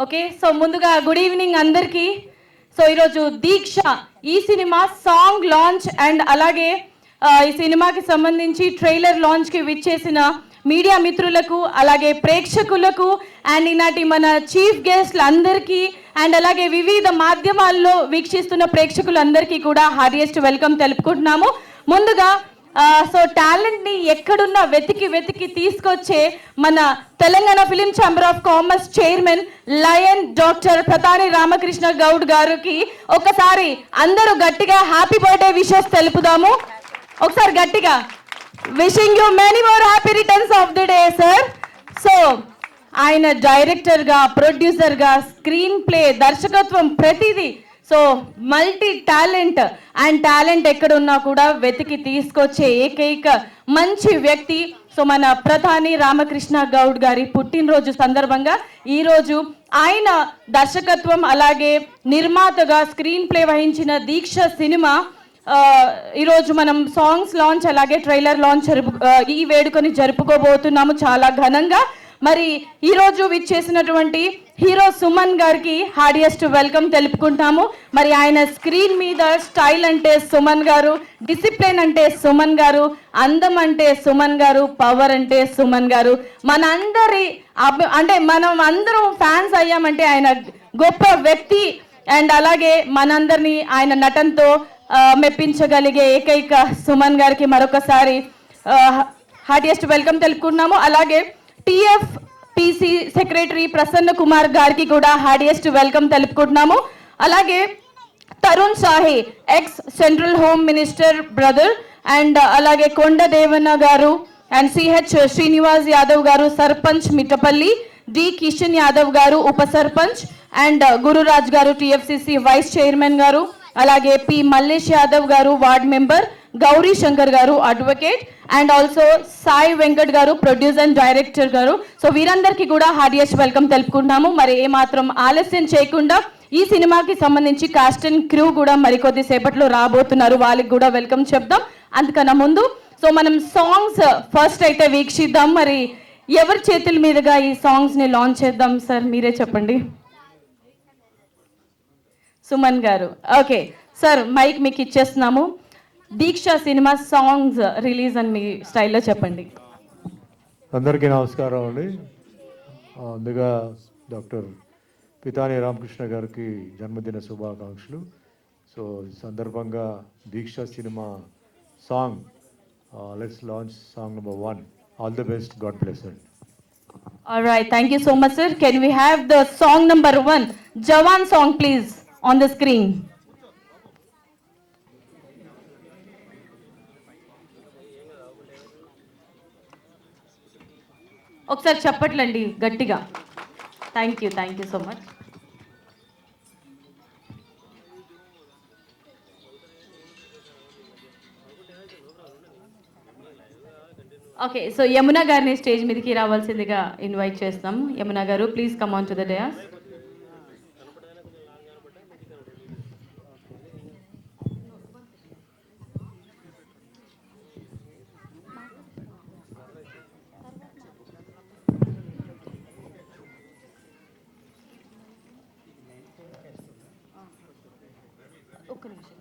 Okay, so ముందుగా good evening అందరికీ. So ఈరోజు దీక్ష ఈ సినిమా సాంగ్ లాంచ్ అండ్ అలాగే ఈ సినిమాకి సంబంధించి ట్రైలర్ లాంచ్కి విచ్చేసిన మీడియా మిత్రులకు అలాగే ప్రేక్షకులకు అండ్ ఈనాటి మన చీఫ్ గెస్ట్లు అందరికీ అండ్ అలాగే వివిధ మాధ్యమాల్లో వీక్షిస్తున్న ప్రేక్షకులందరికీ కూడా హార్డియెస్ట్ వెల్కమ్ తెలుపుకుంటున్నాము. ముందుగా సో టాలెంట్ని ఎక్కడున్నా వెతికి వెతికి తీసుకొచ్చే మన Telangana film chamber of commerce chairman lion doctor Pratani Ramakrishna Goud గారికి ఒకసారి అందరూ గట్టిగా హ్యాపీ బర్త్డే విషెస్ తెలుపుదాము. ఒకసారి గట్టిగా wishing you many more happy returns of the day sir. So ఆయన డైరెక్టర్గా, ప్రొడ్యూసర్గా, స్క్రీన్ ప్లే, దర్శకత్వం ప్రతిదీ, so multi talent and talent ఎక్కడున్నా కూడా వెతికి తీసుకొచ్చే ఏకైక మంచి వ్యక్తి. సో మన ప్రధాని రామకృష్ణ గౌడ్ గారి పుట్టినరోజు సందర్భంగా ఈరోజు ఆయన దర్శకత్వం అలాగే నిర్మాతగా స్క్రీన్ ప్లే వహించిన దీక్ష సినిమా ఈరోజు మనం సాంగ్స్ లాంచ్ అలాగే ట్రైలర్ లాంచ్ ఈ వేడుకని జరుపుకోబోతున్నాము చాలా ఘనంగా. మరి ఈరోజు విచ్చేసినటువంటి హీరో సుమన్ గారికి హార్డియెస్ట్ వెల్కమ్ తెలుపుకుంటాము. మరి ఆయన స్క్రీన్ మీద స్టైల్ అంటే సుమన్ గారు, డిసిప్లిన్ అంటే సుమన్ గారు, అందం అంటే సుమన్ గారు, పవర్ అంటే సుమన్ గారు. మనందరి అంటే మనం అందరం ఫ్యాన్స్ అయ్యామంటే ఆయన గొప్ప వ్యక్తి అండ్ అలాగే మనందరినీ ఆయన నటనతో మెప్పించగలిగే ఏకైక సుమన్ గారికి మరొకసారి హార్డియెస్ట్ వెల్కమ్ తెలుపుకుంటున్నాము. అలాగే టిఎఫ్పిసి సెక్రటరీ ప్రసన్న కుమార్ గారికి కూడా హార్డియెస్ట్ వెల్కమ్ తెలుపుకుంటున్నాము. అలాగే Tarun Sahi ex central home minister brother and అలాగే Konda Devanna garu and CH Srinivas Yadav garu sarpanch Mittapalli, D Kishan Yadav garu ఉప సర్పంచ్ అండ్ గురురాజ్ గారు టిఎఫ్సిసి వైస్ చైర్మన్ గారు, అలాగే పి మల్లేష్ యాదవ్ గారు వార్డ్ మెంబర్, గౌరీ శంకర్ గారు advocate and also Sai Venkat గారు ప్రొడ్యూసర్ అండ్ డైరెక్టర్ గారు. సో వీరందరికీ కూడా హార్డియెస్ట్ వెల్కమ్ తెలుపుకుంటున్నాము. మరి ఏమాత్రం ఆలస్యం చేయకుండా ఈ సినిమాకి సంబంధించి కాస్ట్ అండ్ క్రూ కూడా మరికొద్ది సేపట్లో రాబోతున్నారు, వాళ్ళకి కూడా వెల్కమ్ చెప్దాం. అందుకన్నా ముందు సో మనం సాంగ్స్ ఫస్ట్ అయితే వీక్షిద్దాం. మరి ఎవరి చేతుల మీదుగా ఈ సాంగ్స్ని లాంచ్ చేద్దాం సార్, మీరే చెప్పండి. సుమన్ గారు, ఓకే సార్ మైక్ మీకు ఇచ్చేస్తున్నాము. దీక్ష సినిమా సాంగ్స్ రిలీజ్ అని మీ స్టైల్లో చెప్పండి. అందరికీ నమస్కారం అండి. ముందుగా డాక్టర్ పితాని రామకృష్ణ గారికి జన్మదిన శుభాకాంక్షలు. సో ఈ సందర్భంగా Deeksha cinema song let's launch song number 1. All the best, God bless you. Alright, thank you so much sir. Can we have the song number 1, Jawan song please on the screen. ఒకసారి చెప్పట్లండి గట్టిగా. Thank you so much. Okay, so Yamuna గారిని stage మీదకి రావాల్సిందిగా invite చేస్తాం. యమున గారు please come on to the dais. ఒక్క నిమిషం.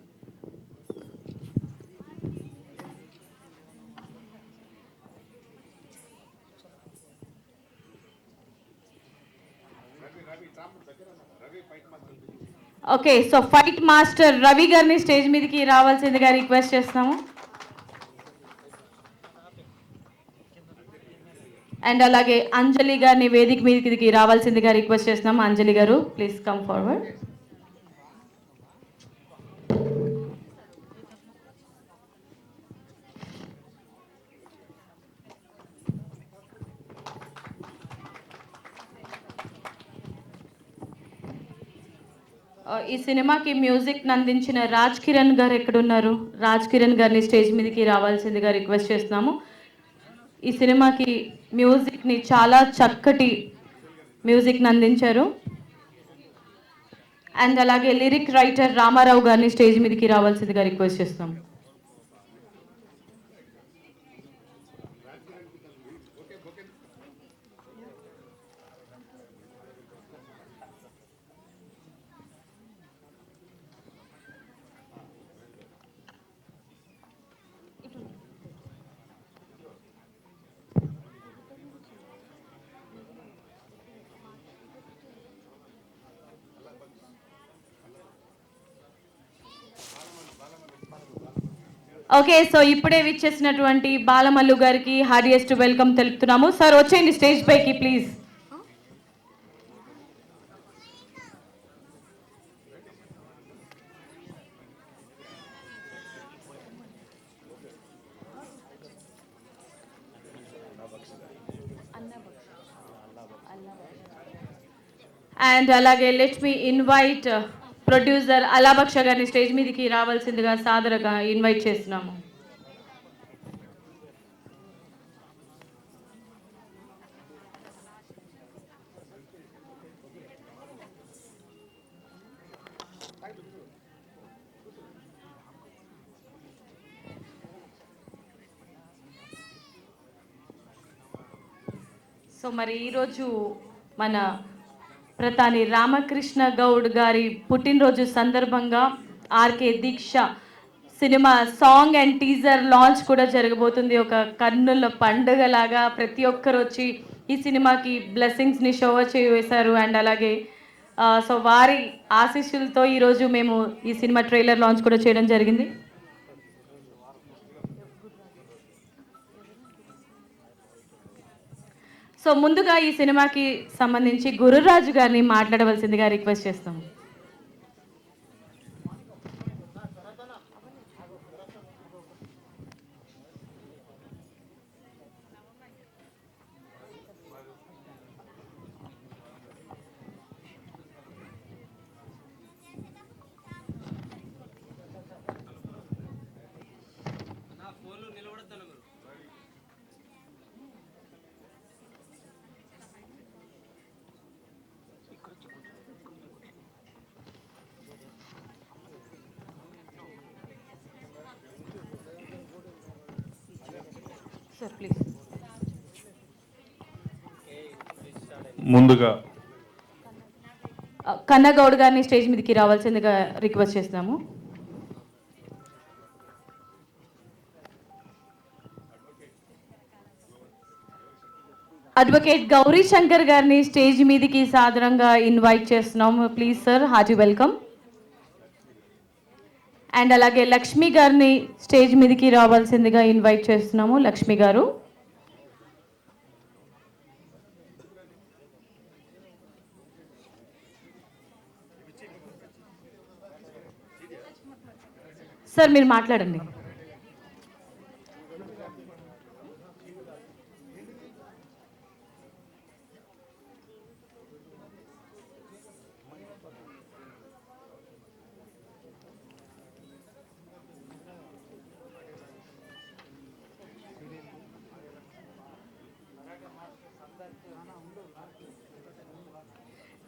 Okay, so fight master Ravi గారిని స్టేజ్ మీదకి రావాల్సిందిగా రిక్వెస్ట్ చేస్తాము. అండ్ అలాగే అంజలి గారిని వేదిక మీదకి రావాల్సిందిగా రిక్వెస్ట్ చేస్తున్నాము. అంజలి గారు ప్లీజ్ కమ్ ఫార్వర్డ్. ఈ సినిమాకి మ్యూజిక్ అందించిన రాజ్ కిరణ్ గారు ఎక్కడున్నారు? రాజ్ కిరణ్ గారిని స్టేజ్ మీదకి రావాల్సిందిగా రిక్వెస్ట్ చేస్తున్నాము. ఈ సినిమాకి మ్యూజిక్ని చాలా చక్కటి మ్యూజిక్ని అందించారు. అండ్ అలాగే లిరిక్ రైటర్ రామారావు గారిని స్టేజ్ మీదకి రావాల్సిందిగా రిక్వెస్ట్ చేస్తాం. ఓకే, సో ఇప్పుడే విచ్చేసినటువంటి బాలమల్లు గారికి హార్డియెస్ట్ వెల్కమ్ తెలుపుతున్నాము. సార్ వచ్చేయండి స్టేజ్ పైకి ప్లీజ్. అండ్ అలాగే లెట్ మీ ఇన్వైట్ ప్రొడ్యూసర్ అలాబక్ష గారిని స్టేజ్ మీదకి రావాల్సిందిగా సాదరంగా ఇన్వైట్ చేస్తున్నాము. సో మరి ఈరోజు మన ప్రధాని రామకృష్ణ గౌడ్ గారి పుట్టినరోజు సందర్భంగా RK Deeksha cinema song and teaser launch కూడా జరగబోతుంది. ఒక కన్నుల పండుగలాగా ప్రతి ఒక్కరు వచ్చి ఈ సినిమాకి బ్లెస్సింగ్స్ని షో చేశారు. అండ్ అలాగే సో వారి ఆశీస్సులతో ఈరోజు మేము ఈ సినిమా ట్రైలర్ లాంచ్ కూడా చేయడం జరిగింది. సో ముందుగా ఈ సినిమాకి సంబంధించి గురురాజు గారిని మాట్లాడవలసిందిగా రిక్వెస్ట్ చేస్తాం. Sir please. ముందుగా కన్నగౌడ్ గారిని స్టేజ్ మీదకి రావాల్సిందిగా రిక్వెస్ట్ చేస్తున్నాము. అడ్వకేట్ గౌరీ శంకర్ గారిని స్టేజ్ మీదకి సాదరంగా ఇన్వైట్ చేస్తున్నాము. Please sir, hearty welcome. And అలాగే లక్ష్మి గారిని స్టేజ్ మీదకి రావాల్సిందిగా ఇన్వైట్ చేస్తున్నాము. లక్ష్మి గారు. సార్ మీరు మాట్లాడండి.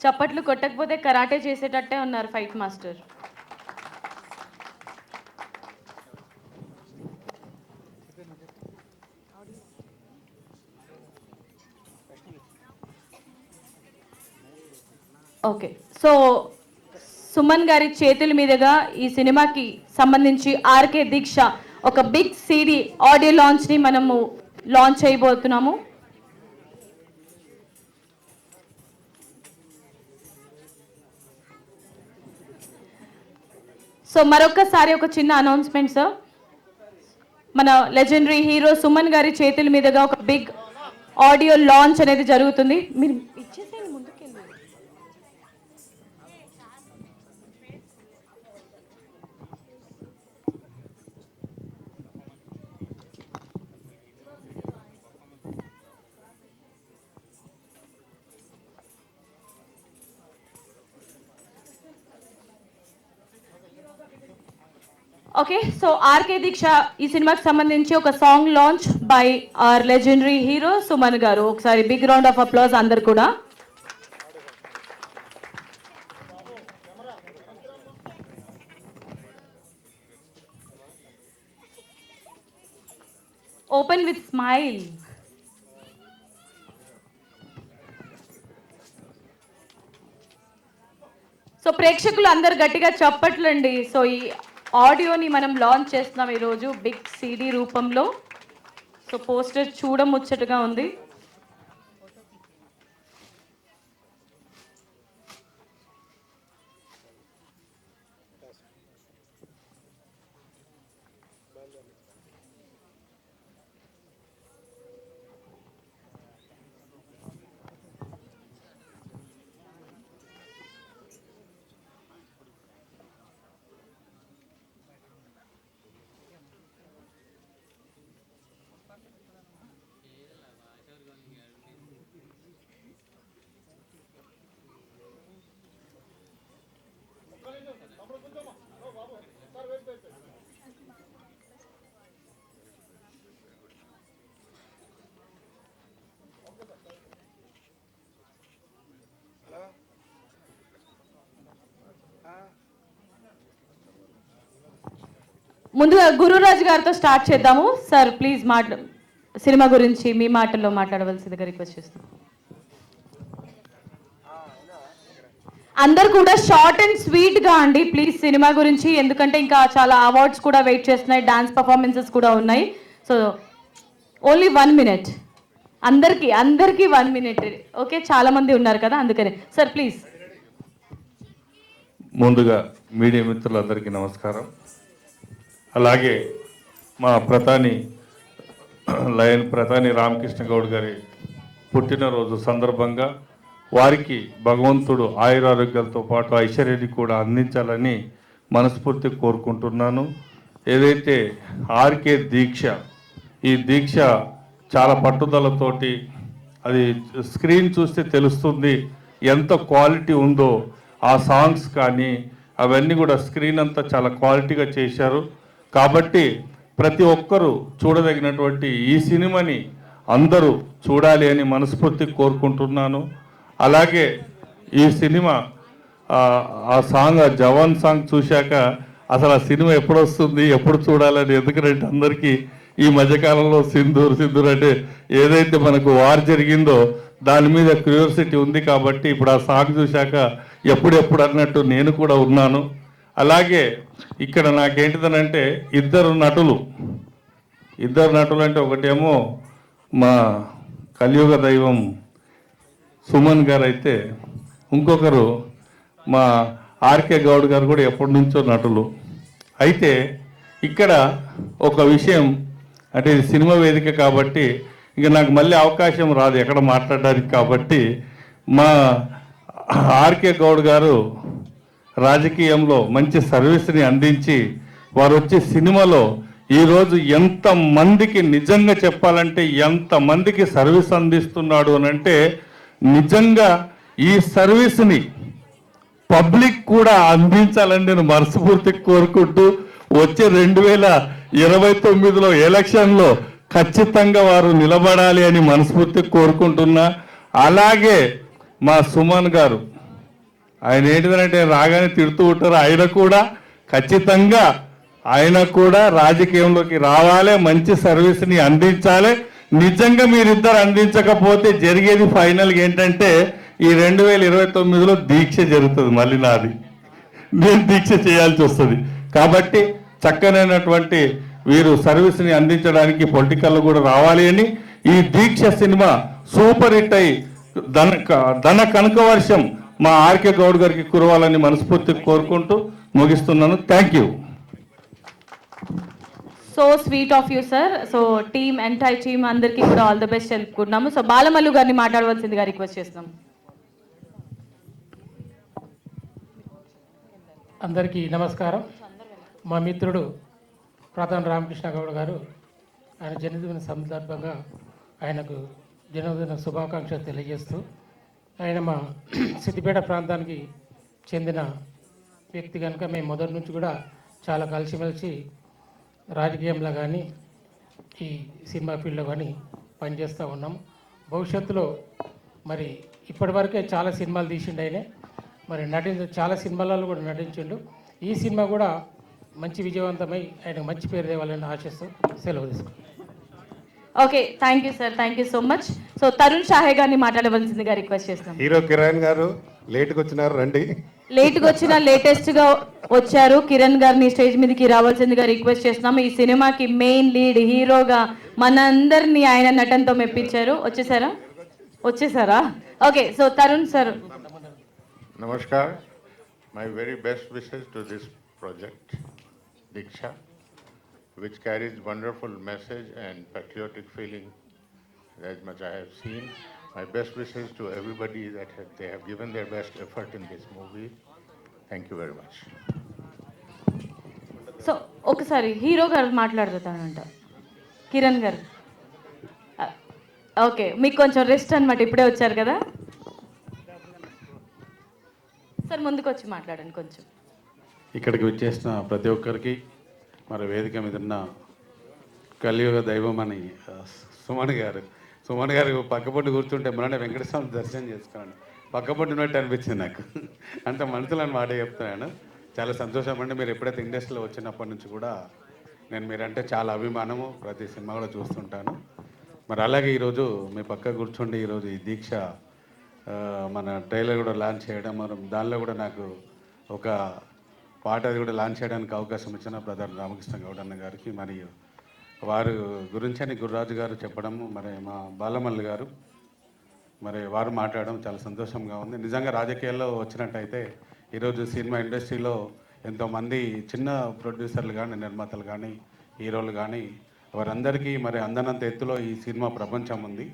చప్పట్లు కొట్టకపోతే కరాటే చేసేటట్టే ఉన్నారు fight master. Okay, so Suman గారి చేతుల మీదుగా ఈ సినిమాకి సంబంధించి ఆర్కే దీక్ష ఒక బిగ్ సిడి ఆడియో లాంచ్ని మనము లాంచ్ చేయబోతున్నాము. సో మరొకసారి ఒక చిన్న అనౌన్స్మెంట్ సార్. మన లెజెండరీ హీరో సుమన్ గారి చేతుల మీదుగా ఒక బిగ్ ఆడియో లాంచ్ అనేది జరుగుతుంది. మీరు ఇచ్చేసేయండి ముందుకెళ్ళి. ఓకే, సో ఆర్కే దీక్ష ఈ సినిమాకి సంబంధించి ఒక song launch by our legendary hero Suman garu. ఒకసారి బిగ్ రౌండ్ ఆఫ్ అప్లాజ్ అందరు కూడా. Open with smile. సో ప్రేక్షకులు అందరు గట్టిగా చప్పట్లండి. సో ఈ ఆడియోని మనం లాంచ్ చేస్తున్నాం ఈరోజు బిగ్ సిడి రూపంలో. సో పోస్టర్ చూడముచ్చటగా ఉంది. ముందుగా గురురాజు గారితో స్టార్ట్ చేద్దాము. సార్ ప్లీజ్ సినిమా గురించి మీ మాటల్లో మాట్లాడవలసిందిగా రిక్వెస్ట్ చేస్తాం. అందరు కూడా షార్ట్ అండ్ స్వీట్ గా అండి ప్లీజ్ సినిమా గురించి, ఎందుకంటే ఇంకా చాలా అవార్డ్స్ కూడా వెయిట్ చేస్తున్నాయి, డాన్స్ పర్ఫార్మెన్సెస్ కూడా ఉన్నాయి. సో ఓన్లీ 1 minute, అందరికి 1 minute. ఓకే, చాలా మంది ఉన్నారు కదా, అందుకనే సార్ ప్లీజ్. ముందుగా మీడియా మిత్రులందరికీ నమస్కారం. అలాగే మా ప్రతాని రామకృష్ణ గౌడ్ గారి పుట్టినరోజు సందర్భంగా వారికి భగవంతుడు ఆయురారోగ్యాలతో పాటు ఐశ్వర్యాన్ని కూడా అందించాలని మనస్ఫూర్తి కోరుకుంటున్నాను. ఏదైతే ఆర్కే దీక్ష, ఈ దీక్ష చాలా పట్టుదలతోటి, అది స్క్రీన్ చూస్తే తెలుస్తుంది ఎంత క్వాలిటీ ఉందో. ఆ సాంగ్స్ కానీ అవన్నీ కూడా స్క్రీన్ అంతా చాలా క్వాలిటీగా చేశారు. కాబట్టి ప్రతి ఒక్కరూ చూడదగినటువంటి ఈ సినిమాని అందరూ చూడాలి అని మనస్ఫూర్తి కోరుకుంటున్నాను. అలాగే ఈ సినిమా ఆ సాంగ్, ఆ జవాన్ సాంగ్ చూశాక అసలు ఆ సినిమా ఎప్పుడు వస్తుంది, ఎప్పుడు చూడాలని, ఎందుకంటే అందరికీ ఈ మధ్యకాలంలో సింధూర్ అంటే ఏదైతే మనకు వార్ జరిగిందో దాని మీద క్యూరియాసిటీ ఉంది. కాబట్టి ఇప్పుడు ఆ సాంగ్ చూశాక ఎప్పుడు అన్నట్టు నేను కూడా ఉన్నాను. అలాగే ఇక్కడ నాకేంటిదనంటే ఇద్దరు నటులు అంటే ఒకటేమో మా కలియుగ దైవం సుమన్ గారు అయితే, ఇంకొకరు మా ఆర్కే గౌడ్ గారు కూడా ఎప్పటి నుంచో నటులు. అయితే ఇక్కడ ఒక విషయం, అంటే ఇది సినిమా వేదిక కాబట్టి ఇక నాకు మళ్ళీ అవకాశం రాదు ఎక్కడ మాట్లాడడానికి. కాబట్టి మా ఆర్కే గౌడ్ గారు రాజకీయంలో మంచి సర్వీస్ని అందించి వారు వచ్చే సినిమాలో ఈరోజు ఎంతమందికి, నిజంగా చెప్పాలంటే ఎంతమందికి సర్వీస్ అందిస్తున్నాడు అని అంటే, నిజంగా ఈ సర్వీస్ని పబ్లిక్ కూడా అందించాలని నేను మనస్ఫూర్తి కోరుకుంటూ, వచ్చే 2029లో ఎలక్షన్లో ఖచ్చితంగా వారు నిలబడాలి అని మనస్ఫూర్తి కోరుకుంటున్నా. అలాగే మా సుమన్ గారు, ఆయన ఏంటిదంటే రాగానే తిడుతూ ఉంటారు, ఆయన కూడా రాజకీయంలోకి రావాలి, మంచి సర్వీస్ని అందించాలి. నిజంగా మీరిద్దరు అందించకపోతే జరిగేది ఫైనల్గా ఏంటంటే ఈ 2029లో దీక్ష జరుగుతుంది, మళ్ళీ నేను దీక్ష చేయాల్సి వస్తుంది. కాబట్టి చక్కనైనటువంటి వీరు సర్వీస్ని అందించడానికి పొలిటికల్లో కూడా రావాలి అని, ఈ దీక్ష సినిమా సూపర్ హిట్ అయి ధన కనక వర్షం మా ఆర్కే గౌడ్ గారికి కురవాలని మనస్ఫూర్తి కోరుకుంటూ ముగిస్తున్నాను. Thank you. So sweet of you sir. So entire team అందరికీ కూడా ఆల్ ద బెస్ట్ తెలుపుకుంటున్నాము. సో బాలమల్లు గారిని మాట్లాడవలసిందిగా రిక్వెస్ట్ చేస్తున్నాం. అందరికీ నమస్కారం. మా మిత్రుడు ప్రతాన్ రామకృష్ణ గౌడ్ గారు ఆయన జన్మదిన సందర్భంగా ఆయనకు జన్మదిన శుభాకాంక్షలు తెలియజేస్తూ, ఆయన మా సిద్దిపేట ప్రాంతానికి చెందిన వ్యక్తి కనుక మేము మొదటి నుంచి కూడా చాలా కలిసిమెలిసి రాజకీయంలో కానీ ఈ సినిమా ఫీల్డ్లో కానీ పనిచేస్తూ ఉన్నాం. భవిష్యత్తులో మరి ఇప్పటివరకే చాలా సినిమాలు తీసిండు ఆయన, మరి చాలా సినిమాలలో కూడా నటించిండు. ఈ సినిమా కూడా మంచి విజయవంతమై ఆయనకు మంచి పేరు తేవాలని ఆశిస్తూ సెలవు తీసుకుంటాం. Okay, thank you sir, thank you so much. So Tarun Shahe గారిని మాట్లాడవలసిందిగా రిక్వెస్ట్ చేస్తాం. హీరో కిరణ్ గారు లేట్గా వచ్చినారు, రండి. లేట్గా వచ్చిన లేటెస్ట్గా వచ్చారు. కిరణ్ గారిని స్టేజ్ మీదకి రావాల్సిందిగా రిక్వెస్ట్ చేస్తున్నాము. ఈ సినిమాకి మెయిన్ లీడ్ హీరోగా మనందరినీ ఆయన నటనతో మెప్పించారు. వచ్చేసారా? Okay, so Tarun sir. Namaskar. My very best wishes to this project Diksha, which carries wonderful message and patriotic feeling as much I have seen. My best wishes to everybody that they have given their best effort in this movie. Thank you very much. So ఒకసారి hero గారు మాట్లాడుతానంట, కిరణ్ గారు. Okay, మీకు కొంచెం rest అనమాట, ఇప్పుడే వచ్చారు కదా sir, ముందుకు వచ్చి మాట్లాడండి కొంచెం. ఇక్కడికి వచ్చేసిన ప్రతి ఒక్కరికి, మరి వేదిక మీద ఉన్న కలియుగ దైవం అని సుమన్ గారు పక్కపొట్టు కూర్చుంటే మొన్న వెంకటస్వామి దర్శనం చేసుకున్నాను, పక్కపొట్టు ఉన్నట్టు అనిపించింది నాకు. అంత మనసులో మాట చెప్తున్నాను. చాలా సంతోషం అండి. మీరు ఎప్పుడైతే ఇండస్ట్రీలో వచ్చినప్పటి నుంచి కూడా నేను మీరంటే చాలా అభిమానము, ప్రతి సినిమా కూడా చూస్తుంటాను. మరి అలాగే ఈరోజు మీ పక్క కూర్చోండి, ఈరోజు ఈ దీక్ష మన ట్రైలర్ కూడా లాంచ్ చేయడం, మరి దానిలో కూడా నాకు ఒక పాట అది కూడా లాంచ్ చేయడానికి అవకాశం ఇచ్చిన బ్రదర్ రామకృష్ణ గౌడ్ అన్న గారికి, మరియు వారు గురించి అని గుర్రాజు గారు చెప్పడము, మరి మా బాలమల్లి గారు మరి వారు మాట్లాడడం చాలా సంతోషంగా ఉంది. నిజంగా రాజకీయాల్లో వచ్చినట్టయితే ఈరోజు సినిమా ఇండస్ట్రీలో ఎంతోమంది చిన్న ప్రొడ్యూసర్లు కానీ, నిర్మాతలు కానీ, హీరోలు కానీ వారందరికీ మరి అందనంత ఎత్తులో ఈ సినిమా ప్రపంచం ఉంది.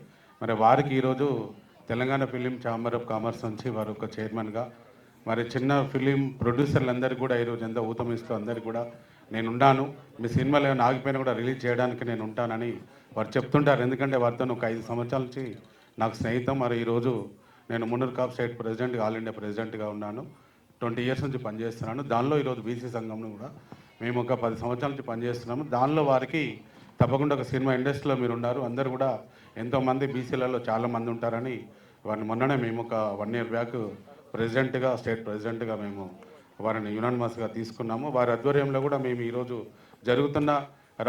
మరి వారికి ఈరోజు Telangana film chamber of commerce నుంచి వారు ఒక చైర్మన్గా, మరి చిన్న ఫిలిం ప్రొడ్యూసర్లందరికీ కూడా ఈరోజు ఎంత ఊతమిస్తూ అందరికీ కూడా నేను ఉన్నాను, మీ సినిమాలు ఏమైనా ఆగిపోయినా కూడా రిలీజ్ చేయడానికి నేను ఉంటానని వారు చెప్తుంటారు. ఎందుకంటే వారితో ఒక 5 సంవత్సరాల నుంచి నాకు స్నేహితం. మరి ఈరోజు నేను మున్నూరు కాప్ స్టేట్ ప్రెసిడెంట్గా, ఆల్ ఇండియా ప్రెసిడెంట్గా ఉన్నాను. 20 ఇయర్స్ నుంచి పనిచేస్తున్నాను. దానిలో ఈరోజు బీసీ సంఘంలో కూడా మేము ఒక 10 సంవత్సరాల నుంచి పనిచేస్తున్నాము. దానిలో వారికి తప్పకుండా ఒక సినిమా ఇండస్ట్రీలో మీరు ఉన్నారు, అందరూ కూడా ఎంతోమంది బీసీలలో చాలామంది ఉంటారని వారిని మొన్ననే మేము ఒక 1 year బ్యాక్ ప్రెసిడెంట్గా, స్టేట్ ప్రెసిడెంట్గా మేము వారిని యునానిమస్గా తీసుకున్నాము. వారి ఆధ్వర్యంలో కూడా మేము ఈరోజు జరుగుతున్న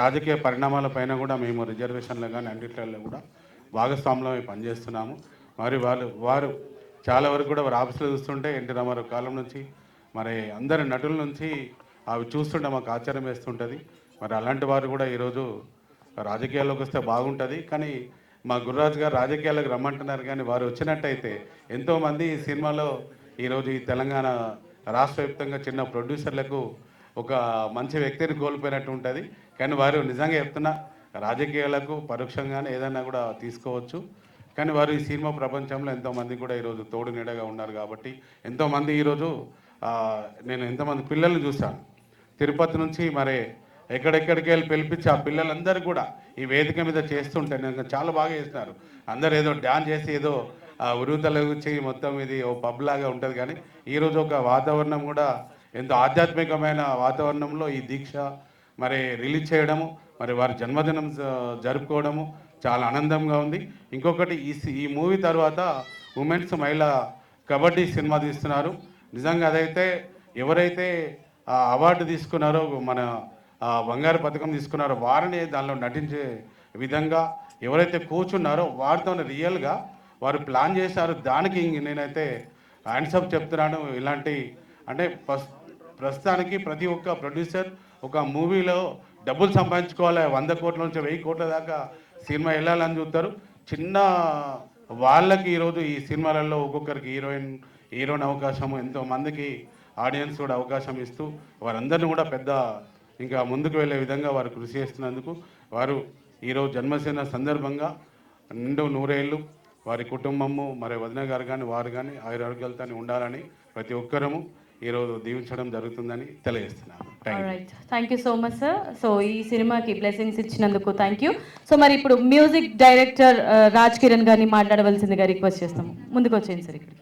రాజకీయ పరిణామాలపైన కూడా మేము రిజర్వేషన్లు కానీ అన్నింటిలో కూడా భాగస్వామ్యమై పనిచేస్తున్నాము. మరి వారు చాలా వరకు కూడా వారి ఆఫీసులో చూస్తుంటే ఎన్టీ రామారావు కాలం నుంచి మరి అందరి నటుల నుంచి అవి చూస్తుంటే మాకు ఆశ్చర్యం వేస్తుంటుంది. మరి అలాంటి వారు కూడా ఈరోజు రాజకీయాల్లోకి వస్తే బాగుంటుంది. కానీ మా గుర్రాజు గారు రాజకీయాలకు రమ్మంటున్నారు, కానీ వారు వచ్చినట్టయితే ఎంతోమంది ఈ సినిమాలో ఈరోజు ఈ తెలంగాణ రాష్ట్ర వ్యాప్తంగా చిన్న ప్రొడ్యూసర్లకు ఒక మంచి వ్యక్తిని కోల్పోయినట్టు ఉంటుంది. కానీ వారు నిజంగా చెప్తున్నా రాజకీయాలకు పరోక్షంగానే ఏదైనా కూడా తీసుకోవచ్చు. కానీ వారు ఈ సినిమా ప్రపంచంలో ఎంతోమంది కూడా ఈరోజు తోడు నీడగా ఉన్నారు. కాబట్టి ఎంతోమంది ఈరోజు నేను ఎంతోమంది పిల్లల్ని చూశాను తిరుపతి నుంచి, మరి ఎక్కడెక్కడికి వెళ్ళి పిలిపించి ఆ పిల్లలందరూ కూడా ఈ వేదిక మీద చేస్తుంటే నేను చాలా బాగా చేస్తున్నారు. అందరూ ఏదో డ్యాన్స్ చేసి ఏదో ఉరుతల గురించి మొత్తం ఇది ఓ పబ్ లాగా ఉంటుంది. కానీ ఈరోజు ఒక వాతావరణం కూడా ఎంతో ఆధ్యాత్మికమైన వాతావరణంలో ఈ దీక్ష మరి రిలీజ్ చేయడము, మరి వారి జన్మదినం జరుపుకోవడము చాలా ఆనందంగా ఉంది. ఇంకొకటి ఈ మూవీ తర్వాత ఉమెన్స్ మహిళా కబడ్డీ సినిమా తీస్తున్నారు. నిజంగా అదైతే ఎవరైతే అవార్డు తీసుకున్నారో, మన బంగారు పథకం తీసుకున్నారో వారిని దానిలో నటించే విధంగా ఎవరైతే కూర్చున్నారో వారితో రియల్గా వారు ప్లాన్ చేశారు. దానికి నేనైతే హ్యాండ్సప్ చెప్తున్నాను. ఇలాంటి అంటే ప్రస్తుతానికి ప్రతి ఒక్క ప్రొడ్యూసర్ ఒక మూవీలో డబ్బులు సంపాదించుకోవాలి, 100 కోట్ల నుంచి 1000 కోట్ల దాకా సినిమా వెళ్ళాలని చూస్తారు. చిన్న వాళ్ళకి ఈరోజు ఈ సినిమాలలో ఒక్కొక్కరికి హీరోయిన్ అవకాశము, ఎంతోమందికి ఆడియన్స్ కూడా అవకాశం ఇస్తూ వారందరినీ కూడా పెద్ద ఇంకా ముందుకు వెళ్ళే విధంగా వారు కృషి చేస్తున్నందుకు వారు ఈరోజు జన్మదిన సందర్భంగా నిండు 100 ఏళ్ళు వారి కుటుంబము, మరి వదిన గారు కానీ వారు కానీ ఆరోగ్యాలతో ఉండాలని ప్రతి ఒక్కరము ఈరోజు దీవించడం జరుగుతుందని తెలియజేస్తున్నాను. Thank you so much sir. So ఈ సినిమాకి బ్లెస్సింగ్స్ ఇచ్చినందుకు థ్యాంక్ యూ. సో మరి ఇప్పుడు మ్యూజిక్ డైరెక్టర్ రాజ్ కిరణ్ గారిని మాట్లాడవలసిందిగా రిక్వెస్ట్ చేస్తాము. ముందుకు వచ్చేయండి సార్ ఇక్కడికి.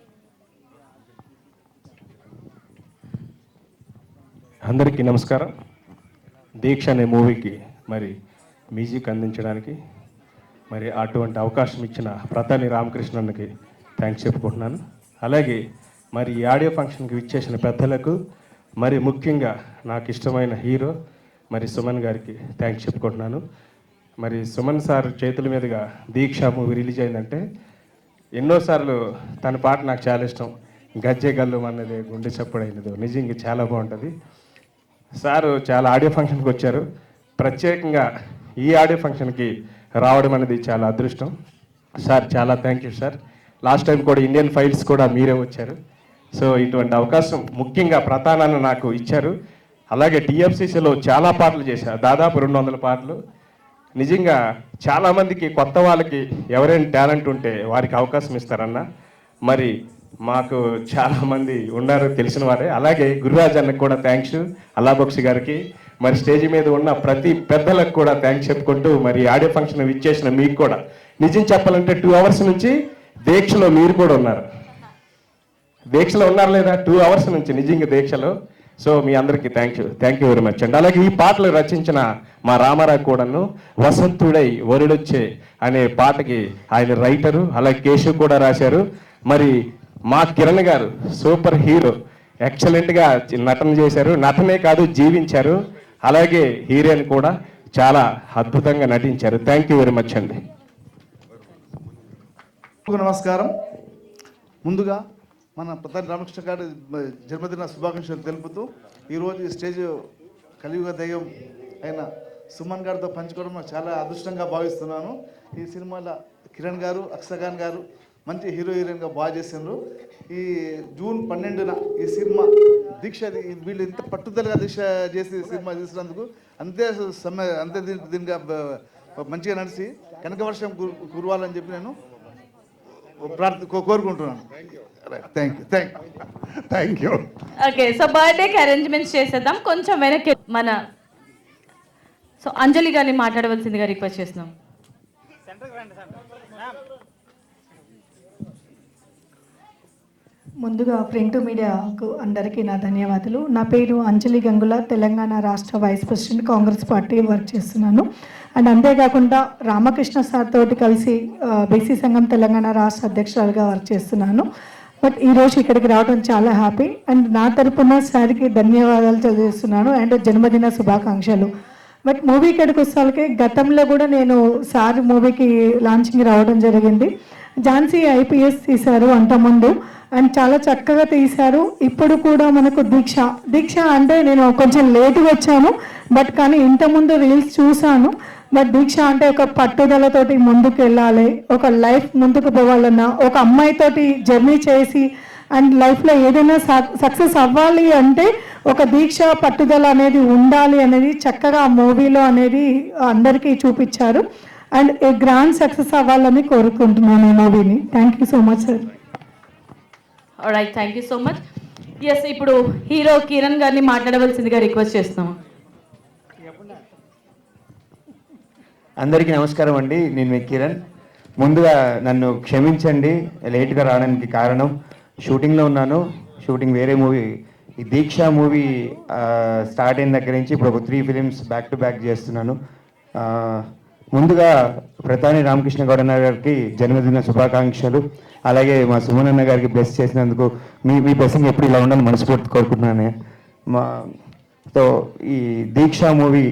అందరికీ నమస్కారం. దీక్ష అనే మూవీకి మరి మ్యూజిక్ అందించడానికి మరి అటువంటి అవకాశం ఇచ్చిన ప్రతాని రామకృష్ణన్కి థ్యాంక్స్ చెప్పుకుంటున్నాను. అలాగే మరి ఈ ఆడియో ఫంక్షన్కి విచ్చేసిన పెద్దలకు, మరి ముఖ్యంగా నాకు ఇష్టమైన హీరో మరి సుమన్ గారికి థ్యాంక్స్ చెప్పుకుంటున్నాను. మరి సుమన్ సార్ చేతుల మీదుగా దీక్ష మూవీ రిలీజ్ అయిందంటే ఎన్నోసార్లు తన పాట నాకు చాలా ఇష్టం. గజ్జె గల్లు అన్నది గుండె చప్పుడైనది నిజంగా చాలా బాగుంటుంది. సారు చాలా ఆడియో ఫంక్షన్కి వచ్చారు. ప్రత్యేకంగా ఈ ఆడియో ఫంక్షన్కి రావడం అనేది చాలా అదృష్టం. సార్ చాలా thank you sir. Last time కూడా ఇండియన్ ఫైల్స్ కూడా మీరే వచ్చారు. సో ఇటువంటి అవకాశం ముఖ్యంగా ప్రతానాన్ని నాకు ఇచ్చారు. అలాగే టీఎఫ్సీసీలో చాలా పాటలు చేశారు, దాదాపు 200 పాటలు. నిజంగా చాలామందికి కొత్త వాళ్ళకి ఎవరైనా టాలెంట్ ఉంటే వారికి అవకాశం ఇస్తారన్న. మరి మాకు చాలామంది ఉన్నారు తెలిసిన వారే. అలాగే గురురాజ్ అన్నకు కూడా థ్యాంక్స్, అల్లాబక్షి గారికి, మరి స్టేజ్ మీద ఉన్న ప్రతి పెద్దలకు కూడా థ్యాంక్స్ చెప్పుకుంటూ మరి ఆడియో ఫంక్షన్ విచ్చేసిన మీకు కూడా నిజం చెప్పాలంటే 2 hours నుంచి దీక్షలో మీరు కూడా ఉన్నారు. దీక్షలో ఉన్నారు లేదా 2 hours నుంచి నిజంగా దీక్షలో. సో మీ అందరికీ థ్యాంక్ యూ వెరీ మచ్ అండి. అలాగే ఈ పాటలు రచించిన మా రామారావు కూడాను వసంతుడై వరుడొచ్చే అనే పాటకి ఆయన రైటరు, అలాగే కేశవ్ కూడా రాశారు. మరి మా కిరణ్ గారు సూపర్ హీరో, ఎక్సలెంట్గా నటన చేశారు. నటనే కాదు జీవించారు. అలాగే హీరోయిన్ కూడా చాలా అద్భుతంగా నటించారు. థ్యాంక్ యూ వెరీ మచ్ అండి. నమస్కారం. ముందుగా మన ప్రధాని రామకృష్ణ గారి జన్మదిన శుభాకాంక్షలు తెలుపుతూ ఈరోజు ఈ స్టేజ్ కలియుగ దైవం అయిన సుమన్ గారితో పంచుకోవడం నాకు చాలా అదృష్టంగా భావిస్తున్నాను. ఈ సినిమాలో కిరణ్ గారు, అక్షగాన్ గారు మంచి హీరో హీరోయిన్గా బాగా చేసిండ్రు. ఈ జూన్ 12న ఈ సినిమా దీక్ష, వీళ్ళు ఇంత పట్టుదలగా దీక్ష చేసి సినిమా తీసినందుకు అంతే దీనిగా మంచిగా నడిచి కనక వర్షం కురవాలని చెప్పి నేను కోరుకుంటున్నాను. Thank you. ఓకే, సో బర్త్డేకి అరేంజ్మెంట్స్ చేసేద్దాం. కొంచెం వెనక్కి మన అంజలి గారిని మాట్లాడవలసిందిగా రిక్వెస్ట్ చేస్తున్నాం. ముందుగా ప్రింట్ మీడియాకు అందరికీ నా ధన్యవాదాలు. నా పేరు అంజలి గంగుల, తెలంగాణ రాష్ట్ర vice president, Congress party work చేస్తున్నాను. అండ్ అంతేకాకుండా రామకృష్ణ సార్ తోటి కలిసి బీసీ సంఘం తెలంగాణ రాష్ట్ర అధ్యక్షురాలుగా వర్క్ చేస్తున్నాను. బట్ ఈరోజు ఇక్కడికి రావడం చాలా హ్యాపీ. అండ్ నా తరపున సార్కి ధన్యవాదాలు తెలియజేస్తున్నాను అండ్ జన్మదిన శుభాకాంక్షలు. బట్ మూవీ ఇక్కడికి వచ్చేసరికి గతంలో కూడా నేను సార్ మూవీకి లాంచింగ్ రావడం జరిగింది. ఝాన్సీ ఐపీఎస్ తీశారు అంతకుముందు, అండ్ చాలా చక్కగా తీశారు. ఇప్పుడు కూడా మనకు దీక్ష అంటే నేను కొంచెం లేటుగా వచ్చాను, బట్ కానీ ఇంతకుముందు రీల్స్ చూశాను. బట్ దీక్ష అంటే ఒక పట్టుదలతోటి ముందుకు వెళ్ళాలి, ఒక లైఫ్ ముందుకు పోవాలన్నా, ఒక అమ్మాయితోటి జర్నీ చేసి అండ్ లైఫ్లో ఏదైనా సక్సెస్ అవ్వాలి అంటే ఒక దీక్ష, పట్టుదల అనేది ఉండాలి అనేది చక్కగా ఆ మూవీలో అనేది అందరికీ చూపించారు. అండ్ ఏ గ్రాండ్ సక్సెస్ అవ్వాలని కోరుకుంటున్నాను ఈ మూవీని. Thank you so much sir. Right, thank you so much. Yes, ఇప్పుడు హీరో కిరణ్ గారిని మాట్లాడవలసిందిగా రిక్వెస్ట్ చేస్తున్నాం. అందరికీ నమస్కారం అండి. నేను మీ కిరణ్. ముందుగా నన్ను క్షమించండి లేట్గా రావడానికి కారణం, షూటింగ్లో ఉన్నాను. షూటింగ్ వేరే మూవీ, ఈ దీక్ష మూవీ స్టార్ట్ అయిన దగ్గర నుంచి ఇప్పుడు ఒక 3 ఫిలిమ్స్ బ్యాక్ టు బ్యాక్ చేస్తున్నాను. ముందుగా ప్రధాని రామకృష్ణ గౌడ్ అన్న గారికి జన్మదిన శుభాకాంక్షలు. అలాగే మా సుమన్ అన్న గారికి బ్లెస్ చేసినందుకు మీ బ్లెస్సింగ్ ఎప్పుడు ఇలా ఉండాలని మనస్ఫూర్తి కోరుకుంటున్నాను. సో ఈ దీక్ష మూవీ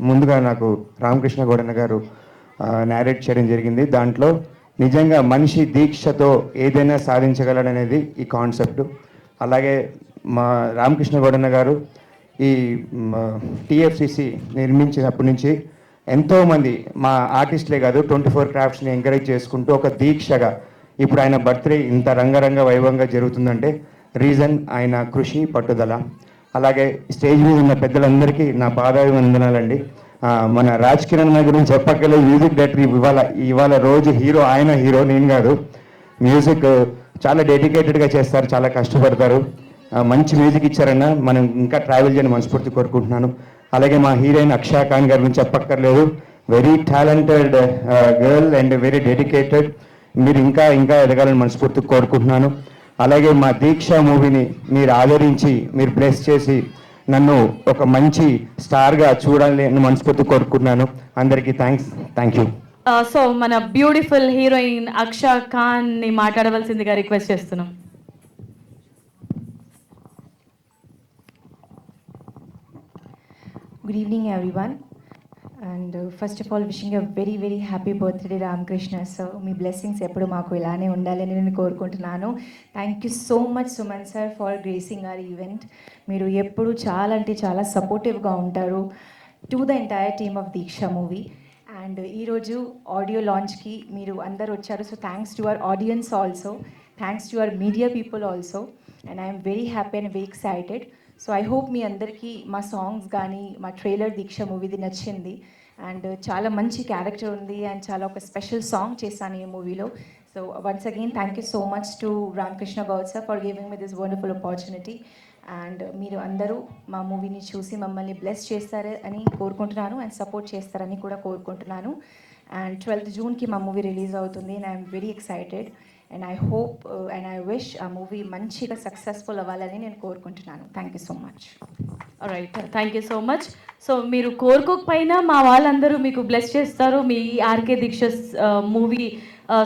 ముందుగా నాకు రామకృష్ణ గౌడ్ అన్న గారు నేరేట్ చేయడం జరిగింది. దాంట్లో నిజంగా మనిషి దీక్షతో ఏదైనా సాధించగలడనేది ఈ కాన్సెప్ట్. అలాగే మా రామకృష్ణ గౌడ్ అన్న గారు ఈ టీఎఫ్సిసి నిర్మించినప్పటి నుంచి ఎంతోమంది మా ఆర్టిస్టులే కాదు 24 క్రాఫ్ట్స్ని ఎంకరేజ్ చేసుకుంటూ ఒక దీక్షగా ఇప్పుడు ఆయన బర్త్డే ఇంత రంగరంగ వైభవంగా జరుగుతుందంటే రీజన్ ఆయన కృషి, పట్టుదల. అలాగే స్టేజ్ మీద ఉన్న పెద్దలందరికీ నా పాదాభివందనాలండి. మన రాజ్ కిరణ్ అన్న గురించి చెప్పక్కర్లేదు, మ్యూజిక్ డైరెక్టర్. ఇవాళ రోజు హీరో ఆయన, హీరో నేను కాదు. మ్యూజిక్ చాలా డెడికేటెడ్గా చేస్తారు, చాలా కష్టపడతారు. మంచి మ్యూజిక్ ఇచ్చారన్న, మనం ఇంకా ట్రావెల్ చేయని మనస్ఫూర్తి కోరుకుంటున్నాను. అలాగే మా హీరోయిన్ అక్షా ఖాన్ గారి గురించి చెప్పక్కర్లేదు, very talented girl and very dedicated. మీరు ఇంకా ఇంకా ఎదగాలని మనస్ఫూర్తి కోరుకుంటున్నాను. అలాగే మా దీక్ష మూవీని మీరు ఆదరించి, మీరు బ్లెస్ చేసి నన్ను ఒక మంచి స్టార్గా చూడాలి అని మనస్ఫూర్తి కోరుకుంటున్నాను. అందరికీ థ్యాంక్ యూ. సో మన బ్యూటిఫుల్ హీరోయిన్ అక్షా ఖాన్ని మాట్లాడవలసిందిగా రిక్వెస్ట్ చేస్తున్నాం. Good evening, everyone. And first of all, wishing a very, very happy birthday, Ramakrishna sir. మీ బ్లెస్సింగ్స్ ఎప్పుడు మాకు ఇలానే ఉండాలని నేను కోరుకుంటున్నాను. Thank you so much Suman sir for gracing our event. మీరు ఎప్పుడు చాలా అంటే చాలా సపోర్టివ్గా ఉంటారు to the entire team of Deeksha movie. And ఈరోజు ఆడియో లాంచ్కి మీరు అందరు వచ్చారు. So thanks to our audience also, thanks to our media people also. And I'm very happy and very excited. So I hope మీ అందరికీ మా సాంగ్స్ కానీ మా ట్రైలర్ దీక్ష మూవీది నచ్చింది. అండ్ చాలా మంచి క్యారెక్టర్ ఉంది అండ్ చాలా ఒక స్పెషల్ సాంగ్ చేశాను ఈ మూవీలో. So once again thank you so much to Ramakrishna Goud sir for giving me this wonderful opportunity. And మీరు అందరూ మా మూవీని చూసి మమ్మల్ని బ్లెస్ చేస్తారని కోరుకుంటున్నాను అండ్ సపోర్ట్ చేస్తారని కూడా కోరుకుంటున్నాను. అండ్ 12th జూన్కి మా మూవీ రిలీజ్ అవుతుంది and I'm very excited. And I hope and I wish ఆ మూవీ మంచిగా సక్సెస్ఫుల్ అవ్వాలని నేను కోరుకుంటున్నాను. Thank you so much. Right, thank you so much. So మీరు కోరుకోకపోయినా మా వాళ్ళందరూ మీకు బ్లెస్ చేస్తారు మీ RK Deeksha movie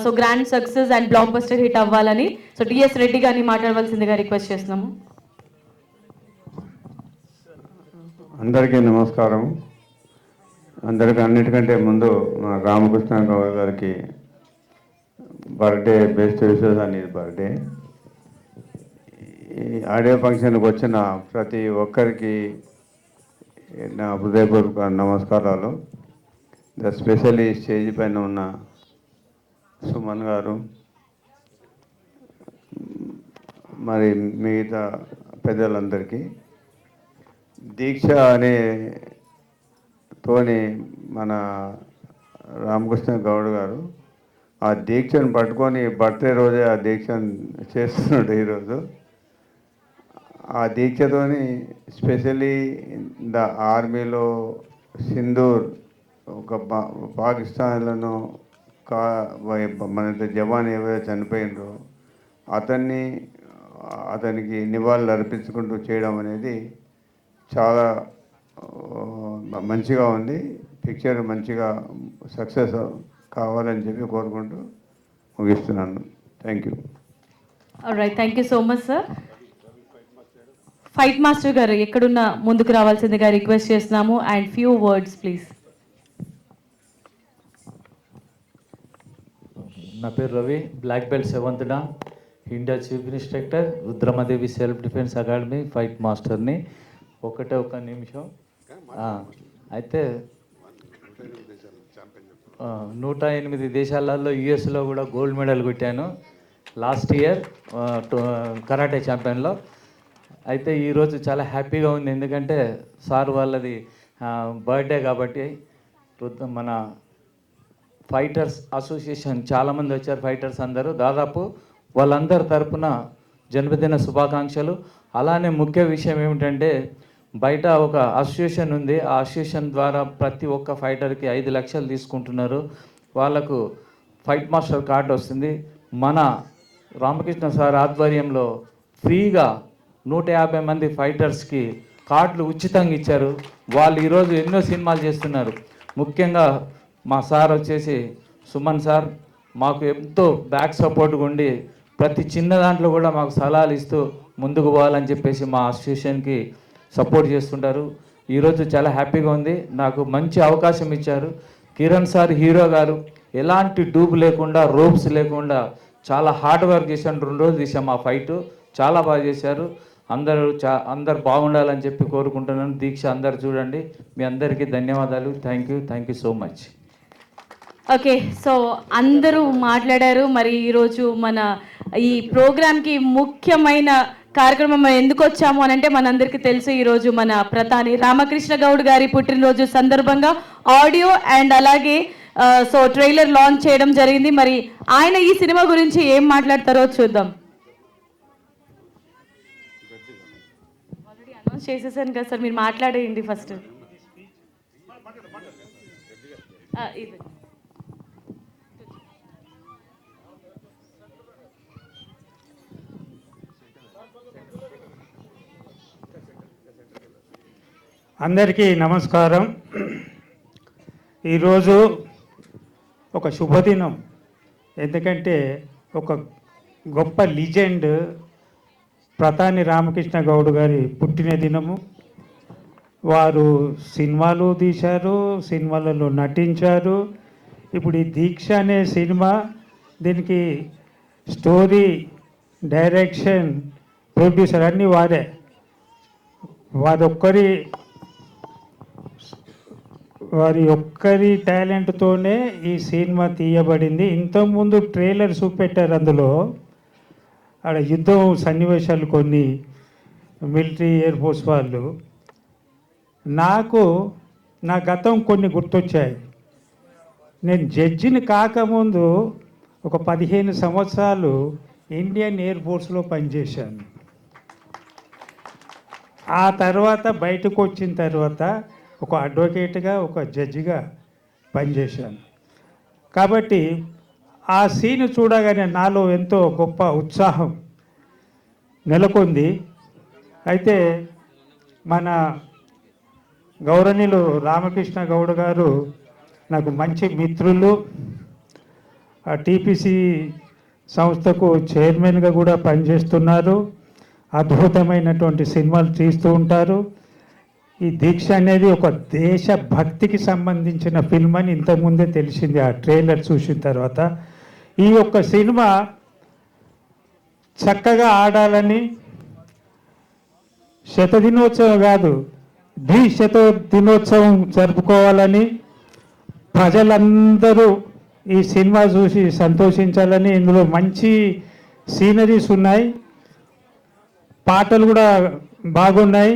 so grand success and blockbuster hit అవ్వాలని. సో టిఎస్ రెడ్డి గారిని మాట్లాడవలసిందిగా రిక్వెస్ట్ చేస్తున్నాము. అందరికీ నమస్కారం. అందరికీ అన్నిటికంటే ముందు మా రామకృష్ణ గౌడ్ గారికి బర్త్డే బెస్ట్ విషెస్ అని బర్త్డే. ఈ ఆడియో ఫంక్షన్కి వచ్చిన ప్రతి ఒక్కరికి నా హృదయపూర్వక నమస్కారాలు. స్పెషల్లీ స్టేజ్ పైన ఉన్న సుమన్ గారు, మరి మిగతా పెద్దలందరికీ. దీక్ష అనే తోని మన రామకృష్ణ గౌడ్ గారు ఆ దీక్షను పట్టుకొని బర్త్డే రోజే ఆ దీక్షను చేస్తున్నాడు ఈరోజు. ఆ దీక్షతోని స్పెషల్లీ ద ఆర్మీలో సింధూర్ ఒక పాకిస్తాన్లను మన జవాన్ ఎవరైతే చనిపోయినరో అతనికి నివాళులు అర్పించుకుంటూ చేయడం అనేది చాలా మంచిగా ఉంది. పిక్చర్ మంచిగా సక్సెస్ కావాలని చెప్పి కోరుకుంటూ ముగిస్తున్నాను. Thank you. Right, thank you so much sir. Fight master garu ఎక్కడున్నా ముందుకు రావాల్సిందిగా రిక్వెస్ట్ చేస్తున్నాము. And few words please. నా పేరు Ravi, black belt 7th dan, India chief instructor, Rudramadevi self defence academy fight మాస్టర్ని. ఒక నిమిషం. అయితే 108 దేశాలలో యుఎస్లో కూడా గోల్డ్ మెడల్ కొట్టాను లాస్ట్ ఇయర్ కరాటే ఛాంపియన్లో. అయితే ఈరోజు చాలా హ్యాపీగా ఉంది, ఎందుకంటే సార్ వాళ్ళది బర్త్డే కాబట్టి. మన ఫైటర్స్ అసోసియేషన్ చాలామంది వచ్చారు, ఫైటర్స్ అందరూ, దాదాపు వాళ్ళందరి తరపున జన్మదిన శుభాకాంక్షలు. అలానే ముఖ్య విషయం ఏమిటంటే బయట ఒక అసోసియేషన్ ఉంది, ఆ అసోసియేషన్ ద్వారా ప్రతి ఒక్క ఫైటర్కి 5 లక్షలు తీసుకుంటున్నారు. వాళ్ళకు ఫైట్ మాస్టర్ కార్డు వస్తుంది. మన రామకృష్ణ సార్ ఆధ్వర్యంలో ఫ్రీగా 150 మంది ఫైటర్స్కి కార్డులు ఉచితంగా ఇచ్చారు. వాళ్ళు ఈరోజు ఎన్నో సినిమాలు చేస్తున్నారు. ముఖ్యంగా మా సార్ వచ్చేసి సుమన్ సార్ మాకు ఎంతో బ్యాక్ సపోర్ట్గా ఉండి ప్రతి చిన్న దాంట్లో కూడా మాకు సలహాలు ఇస్తూ ముందుకు పోవాలని చెప్పేసి మా అసోసియేషన్కి సపోర్ట్ చేస్తుంటారు. ఈరోజు చాలా హ్యాపీగా ఉంది, నాకు మంచి అవకాశం ఇచ్చారు. కిరణ్ సార్ హీరో గారు ఎలాంటి డూబ్ లేకుండా, రోప్స్ లేకుండా చాలా హార్డ్ వర్క్ చేశాను. 2 రోజులు తీసాం ఆ ఫైటు, చాలా బాగా చేశారు. అందరు బాగుండాలని చెప్పి కోరుకుంటున్నాను. దీక్ష అందరు చూడండి. మీ అందరికీ ధన్యవాదాలు. Thank you so much. Okay, so అందరూ మాట్లాడారు. మరి ఈరోజు మన ఈ ప్రోగ్రామ్కి ముఖ్యమైన కార్యక్రమం మనం ఎందుకు వచ్చాము అని అంటే మనందరికీ తెలుసు, ఈరోజు మన ప్రధాని రామకృష్ణ గౌడ్ గారి పుట్టినరోజు సందర్భంగా ఆడియో అండ్ అలాగే సో ట్రైలర్ లాంచ్ చేయడం జరిగింది. మరి ఆయన ఈ సినిమా గురించి ఏం మాట్లాడతారో చూద్దాం. ఆల్రెడీ అనౌన్స్ చేసేసాను కదా సార్, మీరు మాట్లాడేయండి ఫస్ట్. ఇది అందరికీ నమస్కారం. ఈరోజు ఒక శుభదినం, ఎందుకంటే ఒక గొప్ప లిజెండ్ ప్రధాని రామకృష్ణ గౌడ్ గారి పుట్టిన దినము. వారు సినిమాలు తీశారు, సినిమాలలో నటించారు. ఇప్పుడు ఈ దీక్ష అనే సినిమా, దీనికి స్టోరీ, డైరెక్షన్, ప్రొడ్యూసర్ అన్నీ వారే. వారి ఒక్కరి టాలెంట్తోనే ఈ సినిమా తీయబడింది. ఇంతకుముందు ట్రైలర్ చూపెట్టారు, అందులో ఆడ యుద్ధం సన్నివేశాలు కొన్ని మిలిటరీ ఎయిర్ ఫోర్స్ వాళ్ళు. నా గతం కొన్ని గుర్తొచ్చాయి. నేను జడ్జిని కాకముందు ఒక 15 సంవత్సరాలు ఇండియన్ ఎయిర్ ఫోర్స్లో పనిచేశాను. ఆ తర్వాత బయటకు వచ్చిన తర్వాత ఒక అడ్వకేట్గా, ఒక జడ్జిగా పనిచేశాను. కాబట్టి ఆ సీన్ చూడగానే నాలో ఎంతో గొప్ప ఉత్సాహం నెలకొంది. అయితే మన గౌరవనీయులు రామకృష్ణ గౌడ్ గారు నాకు మంచి మిత్రులు. ఆ టీపీసీ సంస్థకు చైర్మన్గా కూడా పనిచేస్తున్నారు. అద్భుతమైనటువంటి సినిమాలు తీస్తూ ఉంటారు. ఈ దీక్ష అనేది ఒక దేశభక్తికి సంబంధించిన ఫిల్మ్ అని ఇంతకుముందే తెలిసింది ఆ ట్రైలర్ చూసిన తర్వాత. ఈ యొక్క సినిమా చక్కగా ఆడాలని, శతదినోత్సవం కాదు దినోత్సవం జరుపుకోవాలని, ప్రజలందరూ ఈ సినిమా చూసి సంతోషించాలని. ఇందులో మంచి సీనరీస్ ఉన్నాయి, పాటలు కూడా బాగున్నాయి.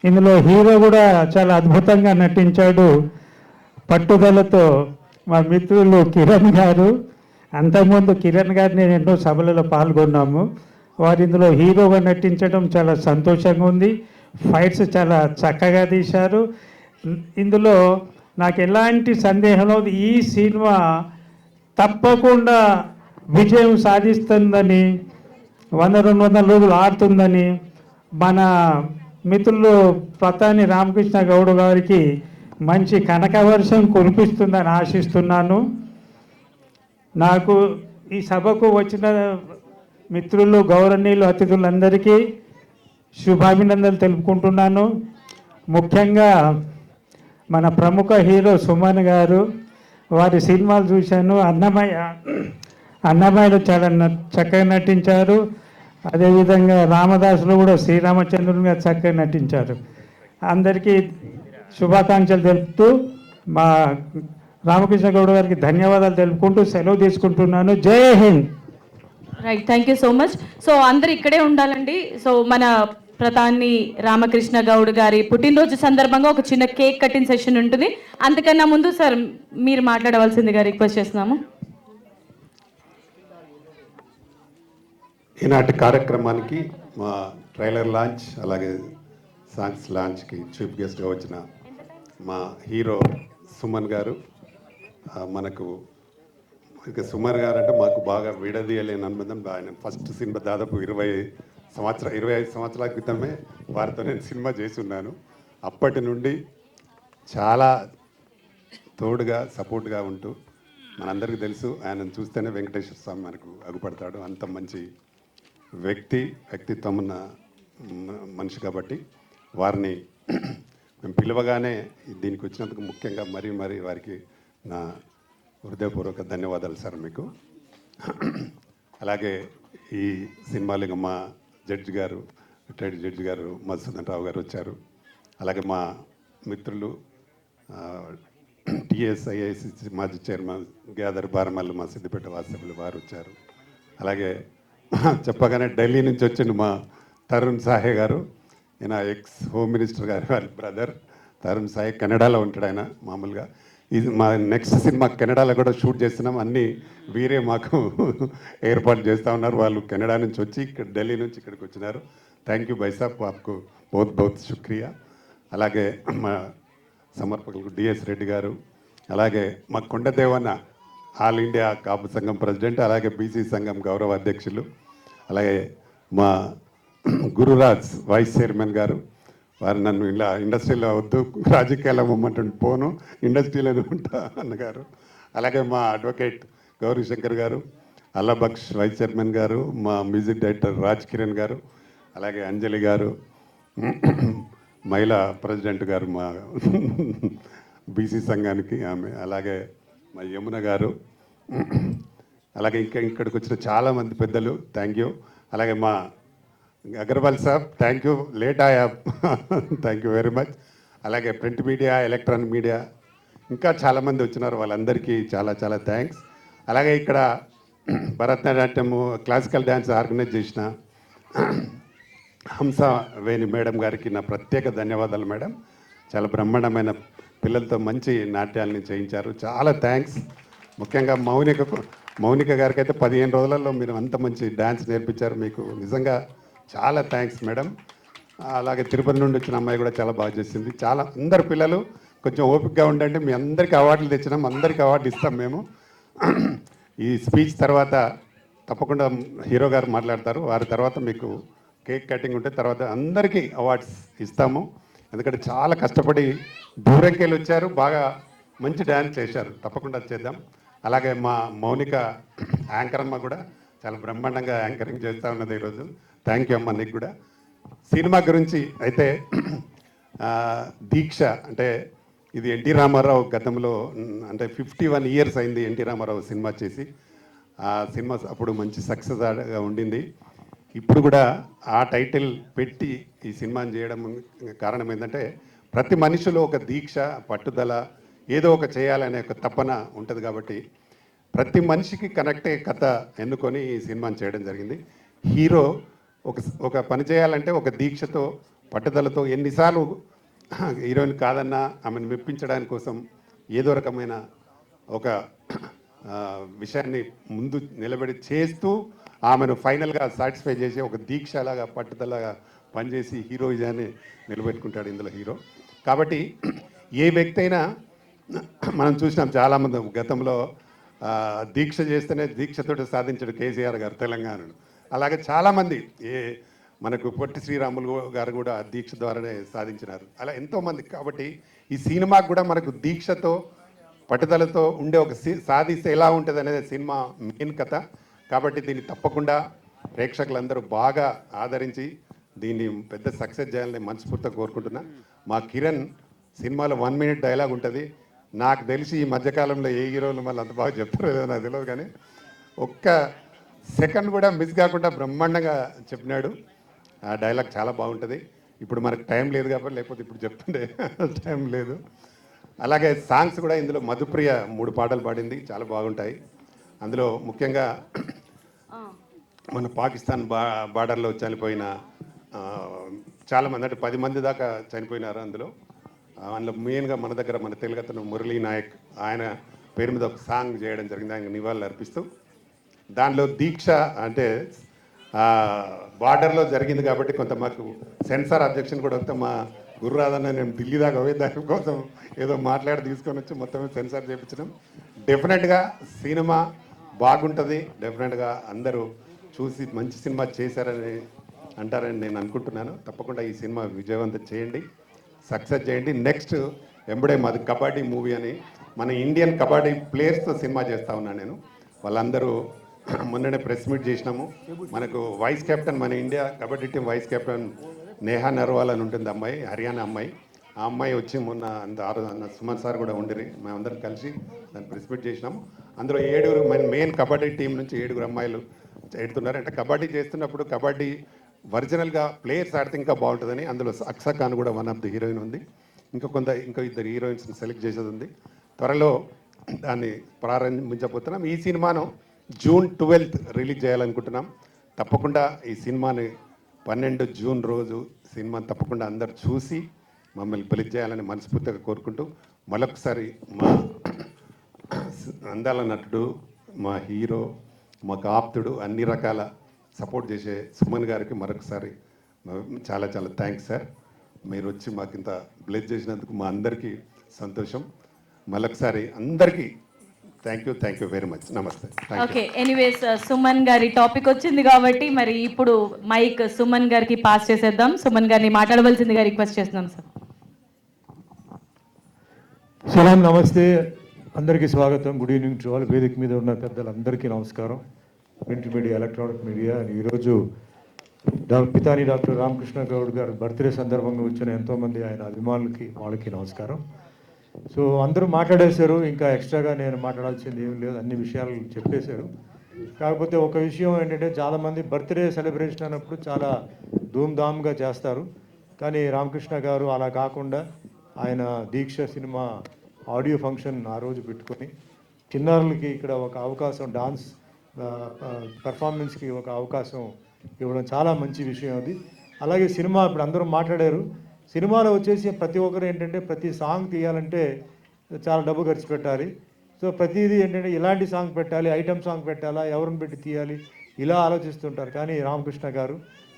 ఇందులో హీరో కూడా చాలా అద్భుతంగా నటించాడు పట్టుదలతో మా మిత్రులు కిరణ్ గారు. అంతకుముందు కిరణ్ గారు నేను ఎన్నో సభలలో పాల్గొన్నాము. వారు ఇందులో హీరోగా నటించడం చాలా సంతోషంగా ఉంది. ఫైట్స్ చాలా చక్కగా తీశారు. ఇందులో నాకు ఎలాంటి సందేహం లేదు, ఈ సినిమా తప్పకుండా విజయం సాధిస్తుందని, 100-200 రోజులు ఆడుతుందని మన మిత్రులు ప్రతాని రామకృష్ణ గౌడ్ గారికి మంచి కనకవర్షం కురిపిస్తుందని ఆశిస్తున్నాను. నాకు ఈ సభకు వచ్చిన మిత్రులు, గౌరవనీయులు, అతిథులందరికీ శుభాభినందనలు తెలుపుకుంటున్నాను. ముఖ్యంగా మన ప్రముఖ హీరో సుమన్ గారు, వారి సినిమాలు చూశాను. అన్నమయ్యలో చాలా చక్కగా నటించారు. అదేవిధంగా రామదాసులో కూడా శ్రీరామచంద్రుని గారు చక్కగా నటించారు. అందరికీ శుభాకాంక్షలు తెలుపుతూ మా రామకృష్ణ గౌడ్ గారికి ధన్యవాదాలు తెలుపుకుంటూ సెలవు తీసుకుంటున్నాను. జై Hind. Right, thank you so much. So అందరు ఇక్కడే ఉండాలండి. సో మన ప్రతాని రామకృష్ణ గౌడ్ గారి పుట్టినరోజు సందర్భంగా ఒక చిన్న కేక్ కటింగ్ సెషన్ ఉంటుంది. అంతకన్నా ముందు సార్ మీరు మాట్లాడవలసిందిగా రిక్వెస్ట్ చేస్తున్నాము. ఈనాటి కార్యక్రమానికి మా ట్రైలర్ లాంచ్ అలాగే సాంగ్స్ లాంచ్కి చీఫ్ గెస్ట్గా వచ్చిన మా హీరో సుమన్ గారు, మనకు ఇక సుమన్ గారు అంటే మాకు బాగా విడదీయలేని అనుబంధం. ఆయన ఫస్ట్ సినిమా దాదాపు 25 సంవత్సరాల క్రితమే వారితో నేను సినిమా చేసి ఉన్నాను. అప్పటి నుండి చాలా తోడుగా సపోర్ట్గా ఉంటూ, మనందరికీ తెలుసు ఆయనను చూస్తేనే వెంకటేశ్వర స్వామి మనకు అగుపడతాడు. అంత మంచి వ్యక్తిత్వం ఉన్న మనిషి కాబట్టి వారిని మేము పిలవగానే దీనికి వచ్చినందుకు ముఖ్యంగా మరీ వారికి నా హృదయపూర్వక ధన్యవాదాలు సార్ మీకు. అలాగే ఈ సినిమాలో ఇంకా మా జడ్జి గారు, రిటైర్డ్ జడ్జి గారు మధుసూదన్ రావు గారు వచ్చారు. అలాగే మా మిత్రులు టిఎస్ఐఐసి మాజీ చైర్మన్ గ్యాదర్ బారమల్లు మా సిద్దిపేట వాస్తవ్యులు వారు వచ్చారు. అలాగే చెప్పగానే ఢిల్లీ నుంచి వచ్చిండు మా తరుణ్ సాహే గారు, ఈయన ఎక్స్ హోమ్ మినిస్టర్ గారు వాళ్ళ బ్రదర్. తరుణ్ సాహే కెనడాలో ఉంటాడు ఆయన మామూలుగా. ఇది మా నెక్స్ట్ సినిమా కెనడాలో కూడా షూట్ చేస్తున్నాం. అన్నీ వీరే మాకు ఏర్పాటు చేస్తూ ఉన్నారు. వాళ్ళు కెనడా నుంచి వచ్చి ఇక్కడ ఢిల్లీ నుంచి ఇక్కడికి వచ్చినారు. థ్యాంక్ యూ బైసాబ్, ఆప్కు బహుత్ శుక్రియా. అలాగే మా సమర్పకులకు డిఎస్ రెడ్డి గారు, అలాగే మా కొండదేవన్న ఆల్ ఇండియా కాపు సంఘం ప్రెసిడెంట్, అలాగే బీసీ సంఘం గౌరవ అధ్యక్షులు, అలాగే మా గురురాజ్ వైస్ చైర్మన్ గారు. వారు నన్ను ఇలా ఇండస్ట్రీలో వద్దు, రాజకీయాల్లో ఇమ్మంటుంటే పోను, ఇండస్ట్రీలోనే ఉంటా అన్నగారు. అలాగే మా అడ్వకేట్ గౌరీ శంకర్ గారు, అల్లాబక్ష్ వైస్ చైర్మన్ గారు, మా మ్యూజిక్ డైరెక్టర్ రాజ్ కిరణ్ గారు, అలాగే అంజలి గారు, మహిళా ప్రెసిడెంట్ గారు మా బీసీ సంఘానికి ఆమె, అలాగే మా యమున గారు, అలాగే ఇక్కడికి వచ్చిన చాలామంది పెద్దలు థ్యాంక్ యూ. అలాగే మా అగర్వాల్ సాబ్ థ్యాంక్ యూ, లేట్ ఆయా థ్యాంక్ యూ వెరీ మచ్. అలాగే ప్రింట్ మీడియా, ఎలక్ట్రానిక్ మీడియా ఇంకా చాలామంది వచ్చినారు, వాళ్ళందరికీ చాలా థ్యాంక్స్. అలాగే ఇక్కడ భరతనాట్యము క్లాసికల్ డ్యాన్స్ ఆర్గనైజ్ చేసిన హంస వేణి మేడం గారికి నా ప్రత్యేక ధన్యవాదాలు మేడం. చాలా బ్రహ్మాండమైన పిల్లలతో మంచి నాట్యాలని చేయించారు, చాలా థ్యాంక్స్. ముఖ్యంగా మౌనిక గారికి అయితే 15 రోజులలో మీరు అంత మంచి డ్యాన్స్ నేర్పించారు, మీకు నిజంగా చాలా థ్యాంక్స్ మేడం. అలాగే తిరుపతి నుండి వచ్చిన అమ్మాయి కూడా చాలా బాగా చేసింది. చాలా అందరు పిల్లలు కొంచెం ఓపికగా ఉండండి, మీ అందరికీ అవార్డులు తెచ్చినాం, అందరికీ అవార్డు ఇస్తాం మేము. ఈ స్పీచ్ తర్వాత తప్పకుండా హీరో గారు మాట్లాడతారు, వారి తర్వాత మీకు కేక్ కటింగ్ ఉంటే తర్వాత అందరికీ అవార్డ్స్ ఇస్తాము. ఎందుకంటే చాలా కష్టపడి దూరంకెళ్ళి వచ్చారు, బాగా మంచి డ్యాన్స్ చేశారు, తప్పకుండా చేద్దాం. అలాగే మా మౌనిక యాంకర్ అమ్మ కూడా చాలా బ్రహ్మాండంగా యాంకరింగ్ చేస్తూ ఉన్నది ఈరోజు. థ్యాంక్ యూ అమ్మ నీకు కూడా. సినిమా గురించి అయితే దీక్ష అంటే ఇది ఎన్టీ రామారావు గతంలో అంటే 51 ఇయర్స్ అయింది ఎన్టీ రామారావు సినిమా చేసి. ఆ సినిమా అప్పుడు మంచి సక్సెస్గా ఉండింది. ఇప్పుడు కూడా ఆ టైటిల్ పెట్టి ఈ సినిమాని చేయడం కారణం ఏంటంటే ప్రతి మనిషిలో ఒక దీక్ష, పట్టుదల, ఏదో ఒక చేయాలనే ఒక తపన ఉంటుంది. కాబట్టి ప్రతి మనిషికి కనెక్ట్ అయ్యే కథ ఎన్నుకొని ఈ సినిమాని చేయడం జరిగింది. హీరో ఒక పని చేయాలంటే ఒక దీక్షతో, పట్టుదలతో ఎన్నిసార్లు హీరోయిన్ కాదన్నా ఆమెను మెప్పించడానికి కోసం ఏదో రకమైన ఒక విషయాన్ని ముందు నిలబడి చేస్తూ ఆమెను ఫైనల్గా సాటిస్ఫై చేసి ఒక దీక్షలాగా పట్టుదలగా పనిచేసి హీరోయిజాన్ని నిలబెట్టుకుంటాడు ఇందులో హీరో. కాబట్టి ఏ వ్యక్తి అయినా మనం చూసినాం చాలామంది గతంలో దీక్ష చేస్తేనే దీక్షతో సాధించాడు కేసీఆర్ గారు తెలంగాణను. అలాగే చాలామంది మనకు పొట్టి శ్రీరాములు గారు కూడా దీక్ష ద్వారానే సాధించినారు. అలా ఎంతోమంది. కాబట్టి ఈ సినిమాకు కూడా మనకు దీక్షతో, పట్టుదలతో ఉండే ఒక సాధిస్తే ఎలా ఉంటుంది అనేది సినిమా మెయిన్ కథ. కాబట్టి దీన్ని తప్పకుండా ప్రేక్షకులందరూ బాగా ఆదరించి దీన్ని పెద్ద సక్సెస్ చేయాలని మనస్ఫూర్తిగా కోరుకుంటున్నా. మా కిరణ్ సినిమాలో 1 minute డైలాగ్ ఉంటుంది. నాకు తెలిసి ఈ మధ్యకాలంలో ఏ హీరోలు మళ్ళీ అంత బాగా చెప్తారో లేదో నాకు తెలియదు, కానీ ఒక్క సెకండ్ కూడా మిస్ కాకుండా బ్రహ్మాండంగా చెప్పినాడు. ఆ డైలాగ్ చాలా బాగుంటుంది. ఇప్పుడు మనకు టైం లేదు కాబట్టి, లేకపోతే ఇప్పుడు చెప్తుండే టైం లేదు. అలాగే సాంగ్స్ కూడా ఇందులో మధుప్రియ 3 పాటలు పాడింది, చాలా బాగుంటాయి. అందులో ముఖ్యంగా మన పాకిస్తాన్ బార్డర్లో చనిపోయిన చాలామంది, అంటే 10 మంది దాకా చనిపోయినారు అందులో మెయిన్గా మన దగ్గర మన తెలుగతను మురళీ నాయక్, ఆయన పేరు మీద ఒక సాంగ్ చేయడం జరిగింది, ఆయన నివాళులు అర్పిస్తూ. దానిలో దీక్ష అంటే బార్డర్లో జరిగింది కాబట్టి కొంత మాకు సెన్సార్ అబ్జెక్షన్ కూడా వస్తే మా గురురాధన్న నేను ఢిల్లీ దాకా పోయి దానికోసం ఏదో మాట్లాడి తీసుకొని వచ్చి మొత్తం సెన్సార్ చేయించడం. డెఫినెట్గా సినిమా బాగుంటుంది. డెఫినెట్గా అందరూ చూసి మంచి సినిమా చేశారని అంటారని నేను అనుకుంటున్నాను. తప్పకుండా ఈ సినిమా విజయవంతం చేయండి, సక్సెస్ చేయండి. నెక్స్ట్ ఎంబడే మాది కబడ్డీ మూవీ అని మన ఇండియన్ కబడ్డీ ప్లేయర్స్తో సినిమా చేస్తూ ఉన్నాను నేను. వాళ్ళందరూ మొన్ననే ప్రెస్ మీట్ చేసినాము. మనకు వైస్ కెప్టెన్, మన India kabaddi team vice captain Neha Narwal అని ఉంటుంది అమ్మాయి, హర్యానా అమ్మాయి. ఆ అమ్మాయి వచ్చి మొన్న సుమన్ సార్ కూడా ఉండిరి, మేమందరం కలిసి దాన్ని ప్రెస్ మీట్ చేసినాము. అందులో 7 మన మెయిన్ కబడ్డీ టీం నుంచి 7 అమ్మాయిలు చేరుతున్నారు. అంటే కబడ్డీ చేస్తున్నప్పుడు కబడ్డీ ఒరిజినల్గా ప్లేయర్స్ ఆడితే ఇంకా బాగుంటుందని అందులో అక్సా ఖాన్ కూడా వన్ ఆఫ్ ది హీరోయిన్ ఉంది. ఇంకా 2 హీరోయిన్స్ని సెలెక్ట్ చేసేది ఉంది. త్వరలో దాన్ని ప్రారంభించబోతున్నాం. ఈ సినిమాను June 12th రిలీజ్ చేయాలనుకుంటున్నాం. తప్పకుండా ఈ సినిమాని 12 జూన్ రోజు సినిమాని తప్పకుండా అందరు చూసి మమ్మల్ని పిలిచి చేయాలని మనస్ఫూర్తిగా కోరుకుంటూ, మరొకసారి మా అందాల నటుడు, మా హీరో, మాకు ఆప్తుడు, అన్ని రకాల సపోర్ట్ చేసే సుమన్ గారికి మరొకసారి చాలా చాలా థ్యాంక్స్ సార్. మీరు వచ్చి మాకు ఇంత బ్లెస్ చేసినందుకు మా అందరికీ సంతోషం. మరొకసారి అందరికీ థ్యాంక్ యూ వెరీ మచ్. నమస్తే. ఓకే, ఎనీవేస్ సుమన్ గారి టాపిక్ వచ్చింది కాబట్టి మరి ఇప్పుడు మైక్ సుమన్ గారికి పాస్ చేసేద్దాం. సుమన్ గారిని మాట్లాడవలసిందిగా రిక్వెస్ట్ చేస్తున్నాం సార్. సలాం, నమస్తే, అందరికీ స్వాగతం. Good evening to all. వేదిక మీద ఉన్న పెద్దలందరికీ నమస్కారం. Print media, electronic media. ఈరోజు పితాని డాక్టర్ రామకృష్ణ గౌడ్ గారు బర్త్డే సందర్భంగా వచ్చిన ఎంతోమంది ఆయన అభిమానులకి, వాళ్ళకి నమస్కారం. సో అందరూ మాట్లాడేశారు, ఇంకా ఎక్స్ట్రాగా నేను మాట్లాడాల్సింది ఏం లేదు, అన్ని విషయాలు చెప్పేశారు. కాకపోతే ఒక విషయం ఏంటంటే, చాలామంది బర్త్డే సెలబ్రేషన్ అన్నప్పుడు చాలా ధూమ్ధామ్గా చేస్తారు. కానీ రామకృష్ణ గారు అలా కాకుండా ఆయన దీక్ష సినిమా ఆడియో ఫంక్షన్ ఆ రోజు పెట్టుకొని చిన్నారులకి ఇక్కడ ఒక అవకాశం, డాన్స్ పెర్ఫార్మెన్స్కి ఒక అవకాశం ఇవ్వడం చాలా మంచి విషయం అది. అలాగే సినిమా ఇప్పుడు అందరూ మాట్లాడారు. సినిమాలో వచ్చేసి ప్రతి ఒక్కరు ఏంటంటే ప్రతి సాంగ్ తీయాలంటే చాలా డబ్బు ఖర్చు పెట్టాలి. సో ప్రతిదీ ఏంటంటే ఇలాంటి సాంగ్ పెట్టాలి, ఐటమ్ సాంగ్ పెట్టాలా, ఎవరిని పెట్టి తీయాలి, ఇలా ఆలోచిస్తుంటారు. కానీ రామకృష్ణ గారు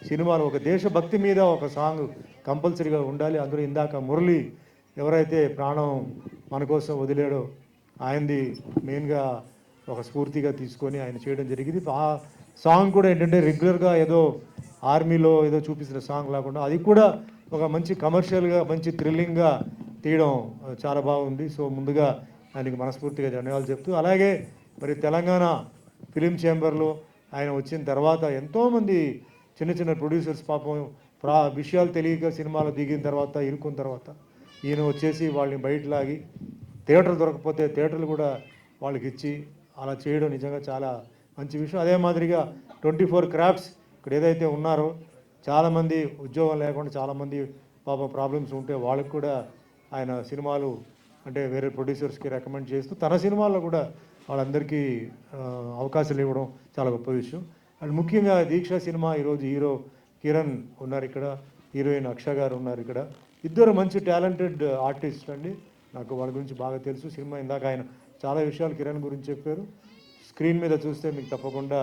సినిమాలో ఒక దేశభక్తి మీద ఒక సాంగ్ కంపల్సరీగా ఉండాలి. అందులో ఇందాక మురళి ఎవరైతే ప్రాణం మన కోసం వదిలేడో ఆయనది మెయిన్గా ఒక స్ఫూర్తిగా తీసుకొని ఆయన చేయడం జరిగింది. ఆ సాంగ్ కూడా ఏంటంటే రెగ్యులర్గా ఏదో ఆర్మీలో ఏదో చూపించిన సాంగ్ లేకుండా అది కూడా ఒక మంచి కమర్షియల్గా, మంచి థ్రిల్లింగ్గా తీయడం చాలా బాగుంది. సో ముందుగా ఆయనకి మనస్ఫూర్తిగా ధన్యవాదాలు చెప్తూ, అలాగే మరి తెలంగాణ ఫిలిం ఛాంబర్లో ఆయన వచ్చిన తర్వాత ఎంతోమంది చిన్న చిన్న ప్రొడ్యూసర్స్ పాపం విషయాలు తెలియక సినిమాలో దిగిన తర్వాత ఇరుక్కున్న తర్వాత ఈయన వచ్చేసి వాళ్ళని బయట లాగి థియేటర్ దొరకకపోతే థియేటర్లు కూడా వాళ్ళకి ఇచ్చి అలా చేయడం నిజంగా చాలా మంచి విషయం. అదే మాదిరిగా 24 క్రాఫ్ట్స్ ఇక్కడ ఏదైతే ఉన్నారో చాలామంది ఉద్యోగం లేకుండా చాలామంది పాప ప్రాబ్లమ్స్ ఉంటే వాళ్ళకి కూడా ఆయన సినిమాలు అంటే వేరే ప్రొడ్యూసర్స్కి రికమెండ్ చేస్తూ తన సినిమాల్లో కూడా వాళ్ళందరికీ అవకాశాలు ఇవ్వడం చాలా గొప్ప విషయం. అండ్ ముఖ్యంగా దీక్ష సినిమా ఈరోజు హీరో కిరణ్ ఉన్నారు ఇక్కడ, హీరోయిన్ అక్ష గారు ఉన్నారు ఇక్కడ. ఇద్దరు మంచి టాలెంటెడ్ ఆర్టిస్ట్ అండి, నాకు వాళ్ళ గురించి బాగా తెలుసు. సినిమా ఇందాక ఆయన చాలా విషయాలు కిరణ్ గురించి చెప్పారు, స్క్రీన్ మీద చూస్తే మీకు తప్పకుండా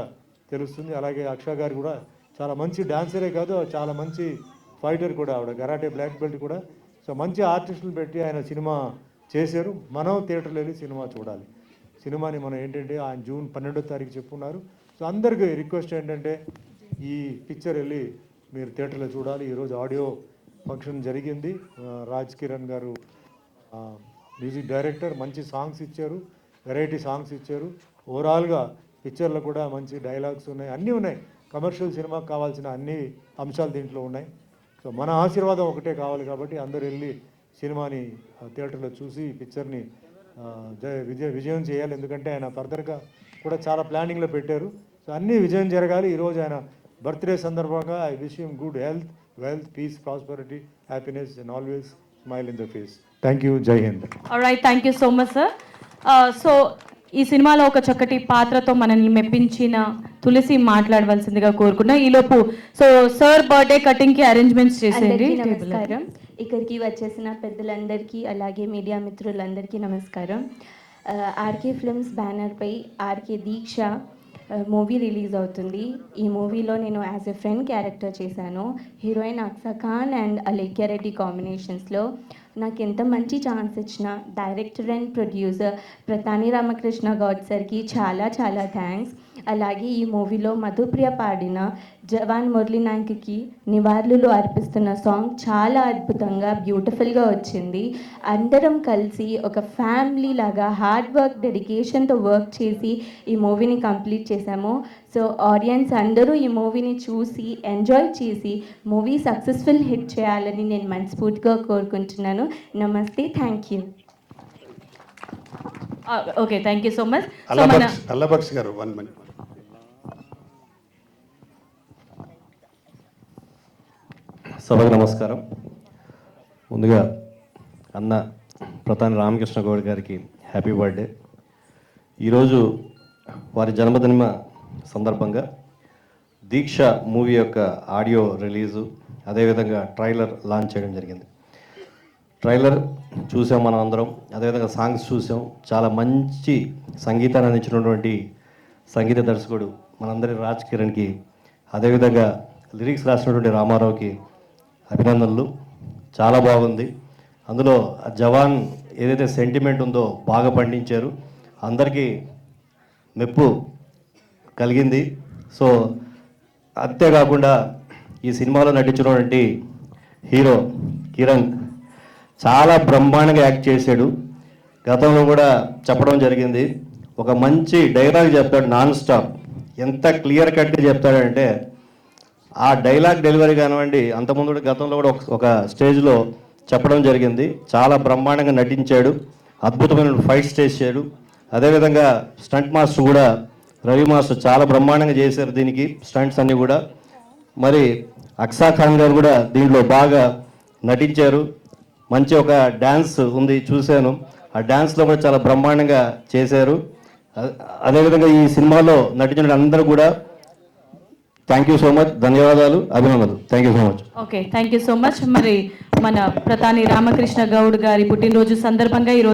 తెలుస్తుంది. అలాగే అక్ష గారు కూడా చాలా మంచి డాన్సరే కాదు, చాలా మంచి ఫైటర్ కూడా, ఆవిడ కరాటే బ్లాక్ బెల్ట్ కూడా. సో మంచి ఆర్టిస్టులు పెట్టి ఆయన సినిమా చేశారు. మనం థియేటర్లో వెళ్ళి సినిమా చూడాలి. సినిమాని మనం ఏంటంటే ఆయన జూన్ 12వ తారీఖు చెప్పున్నారు. సో అందరికీ రిక్వెస్ట్ ఏంటంటే ఈ పిక్చర్ వెళ్ళి మీరు థియేటర్లో చూడాలి. ఈరోజు ఆడియో ఫంక్షన్ జరిగింది. రాజ్ కిరణ్ గారు మ్యూజిక్ డైరెక్టర్, మంచి సాంగ్స్ ఇచ్చారు, వెరైటీ సాంగ్స్ ఇచ్చారు. ఓవరాల్గా పిక్చర్లో కూడా మంచి డైలాగ్స్ ఉన్నాయి, అన్నీ ఉన్నాయి. కమర్షియల్ సినిమాకి కావాల్సిన అన్ని అంశాలు దీంట్లో ఉన్నాయి. సో మన ఆశీర్వాదం ఒకటే కావాలి కాబట్టి అందరూ వెళ్ళి సినిమాని థియేటర్లో చూసి పిక్చర్ని విజయం చేయాలి. ఎందుకంటే ఆయన ఫర్దర్గా కూడా చాలా ప్లానింగ్లో పెట్టారు. సో అన్నీ విజయం జరగాలి. ఈరోజు ఆయన బర్త్డే సందర్భంగా I wish him good health, wealth, peace, prosperity, happiness and always smile in the face. Thank you. జై హింద్. Alright, thank you so much sir. So ఈ సినిమాలో ఒక చక్కటి పాత్రతో మనల్ని మెప్పించిన తులసి మాట్లాడవలసిందిగా కోరుకున్నా. ఈలోపు సో సార్ బర్త్డే కటింగ్కి అరేంజ్మెంట్స్ చేసేయండి. నమస్కారం. ఇక్కడికి వచ్చేసిన పెద్దలందరికీ అలాగే మీడియా మిత్రులందరికీ నమస్కారం. ఆర్కే ఫిల్మ్స్ బ్యానర్పై ఆర్కే దీక్ష మూవీ రిలీజ్ అవుతుంది. ఈ మూవీలో నేను యాజ్ ఎ ఫ్రెండ్ క్యారెక్టర్ చేశాను. హీరోయిన్ అక్సా ఖాన్ అండ్ అలేఖ్య రెడ్డి కాంబినేషన్స్లో. నాకు ఎంత మంచి ఛాన్స్ ఇచ్చిన director and producer Pratani Ramakrishna Goud సార్కి చాలా చాలా థ్యాంక్స్. అలాగే ఈ మూవీలో మధుప్రియ పాడిన జవాన్ మురళీ నాయక్కి నివాళులు అర్పిస్తున్న సాంగ్ చాలా అద్భుతంగా బ్యూటిఫుల్గా వచ్చింది. అందరం కలిసి ఒక ఫ్యామిలీ లాగా హార్డ్ వర్క్, డెడికేషన్తో వర్క్ చేసి ఈ మూవీని కంప్లీట్ చేశాము. సో ఆడియన్స్ అందరూ ఈ మూవీని చూసి ఎంజాయ్ చేసి మూవీ సక్సెస్ఫుల్ హిట్ చేయాలని నేను మనస్ఫూర్తిగా కోరుకుంటున్నాను. నమస్తే, thank you. Okay, thank you so much. Allabaksh garu 1 minute. సభకు నమస్కారం. ముందుగా అన్న ప్రతాని రామకృష్ణ గౌడ్ గారికి హ్యాపీ బర్త్డే. ఈరోజు వారి జన్మదిన సందర్భంగా దీక్ష మూవీ యొక్క ఆడియో రిలీజు, అదేవిధంగా ట్రైలర్ లాంచ్ చేయడం జరిగింది. ట్రైలర్ చూసాం మనం అందరం, అదేవిధంగా సాంగ్స్ చూసాం. చాలా మంచి సంగీతాన్ని అందించినటువంటి సంగీత దర్శకుడు మనందరి రాజ్ కిరణ్కి, అదేవిధంగా లిరిక్స్ రాసినటువంటి రామారావుకి అభినందనలు. చాలా బాగుంది. అందులో జవాన్ ఏదైతే సెంటిమెంట్ ఉందో బాగా పండించారు, అందరికీ మెప్పు కలిగింది. సో అంతేకాకుండా ఈ సినిమాలో నటించినటువంటి హీరో కిరణ్ చాలా బ్రహ్మాండంగా యాక్ట్ చేశాడు. గతంలో కూడా చెప్పడం జరిగింది, ఒక మంచి డైలాగ్ చెప్తాడు నాన్ స్టాప్. ఎంత క్లియర్ కట్గా చెప్తాడంటే ఆ డైలాగ్ డెలివరీ కానివ్వండి, అంతకుముందు గతంలో కూడా ఒక స్టేజ్లో చెప్పడం జరిగింది. చాలా బ్రహ్మాండంగా నటించాడు, అద్భుతమైన ఫైట్స్ చేశాడు. అదేవిధంగా స్టంట్ మాస్టర్ కూడా రవి మాస్టర్ చాలా బ్రహ్మాండంగా చేశారు దీనికి స్టంట్స్ అన్నీ కూడా. మరి అక్సా ఖాన్ గారు కూడా దీంట్లో బాగా నటించారు. మంచి ఒక డ్యాన్స్ ఉంది, చూశాను. ఆ డ్యాన్స్లో కూడా చాలా బ్రహ్మాండంగా చేశారు. అదేవిధంగా ఈ సినిమాలో నటించిన అందరూ కూడా థ్యాంక్ యూ సో మచ్, ధన్యవాదాలు, అభినందనలు. Thank you so much. Okay, thank you so much. మరి మన ప్రతాని రామకృష్ణ గౌడ్ గారి పుట్టినరోజు సందర్భంగా ఈరోజు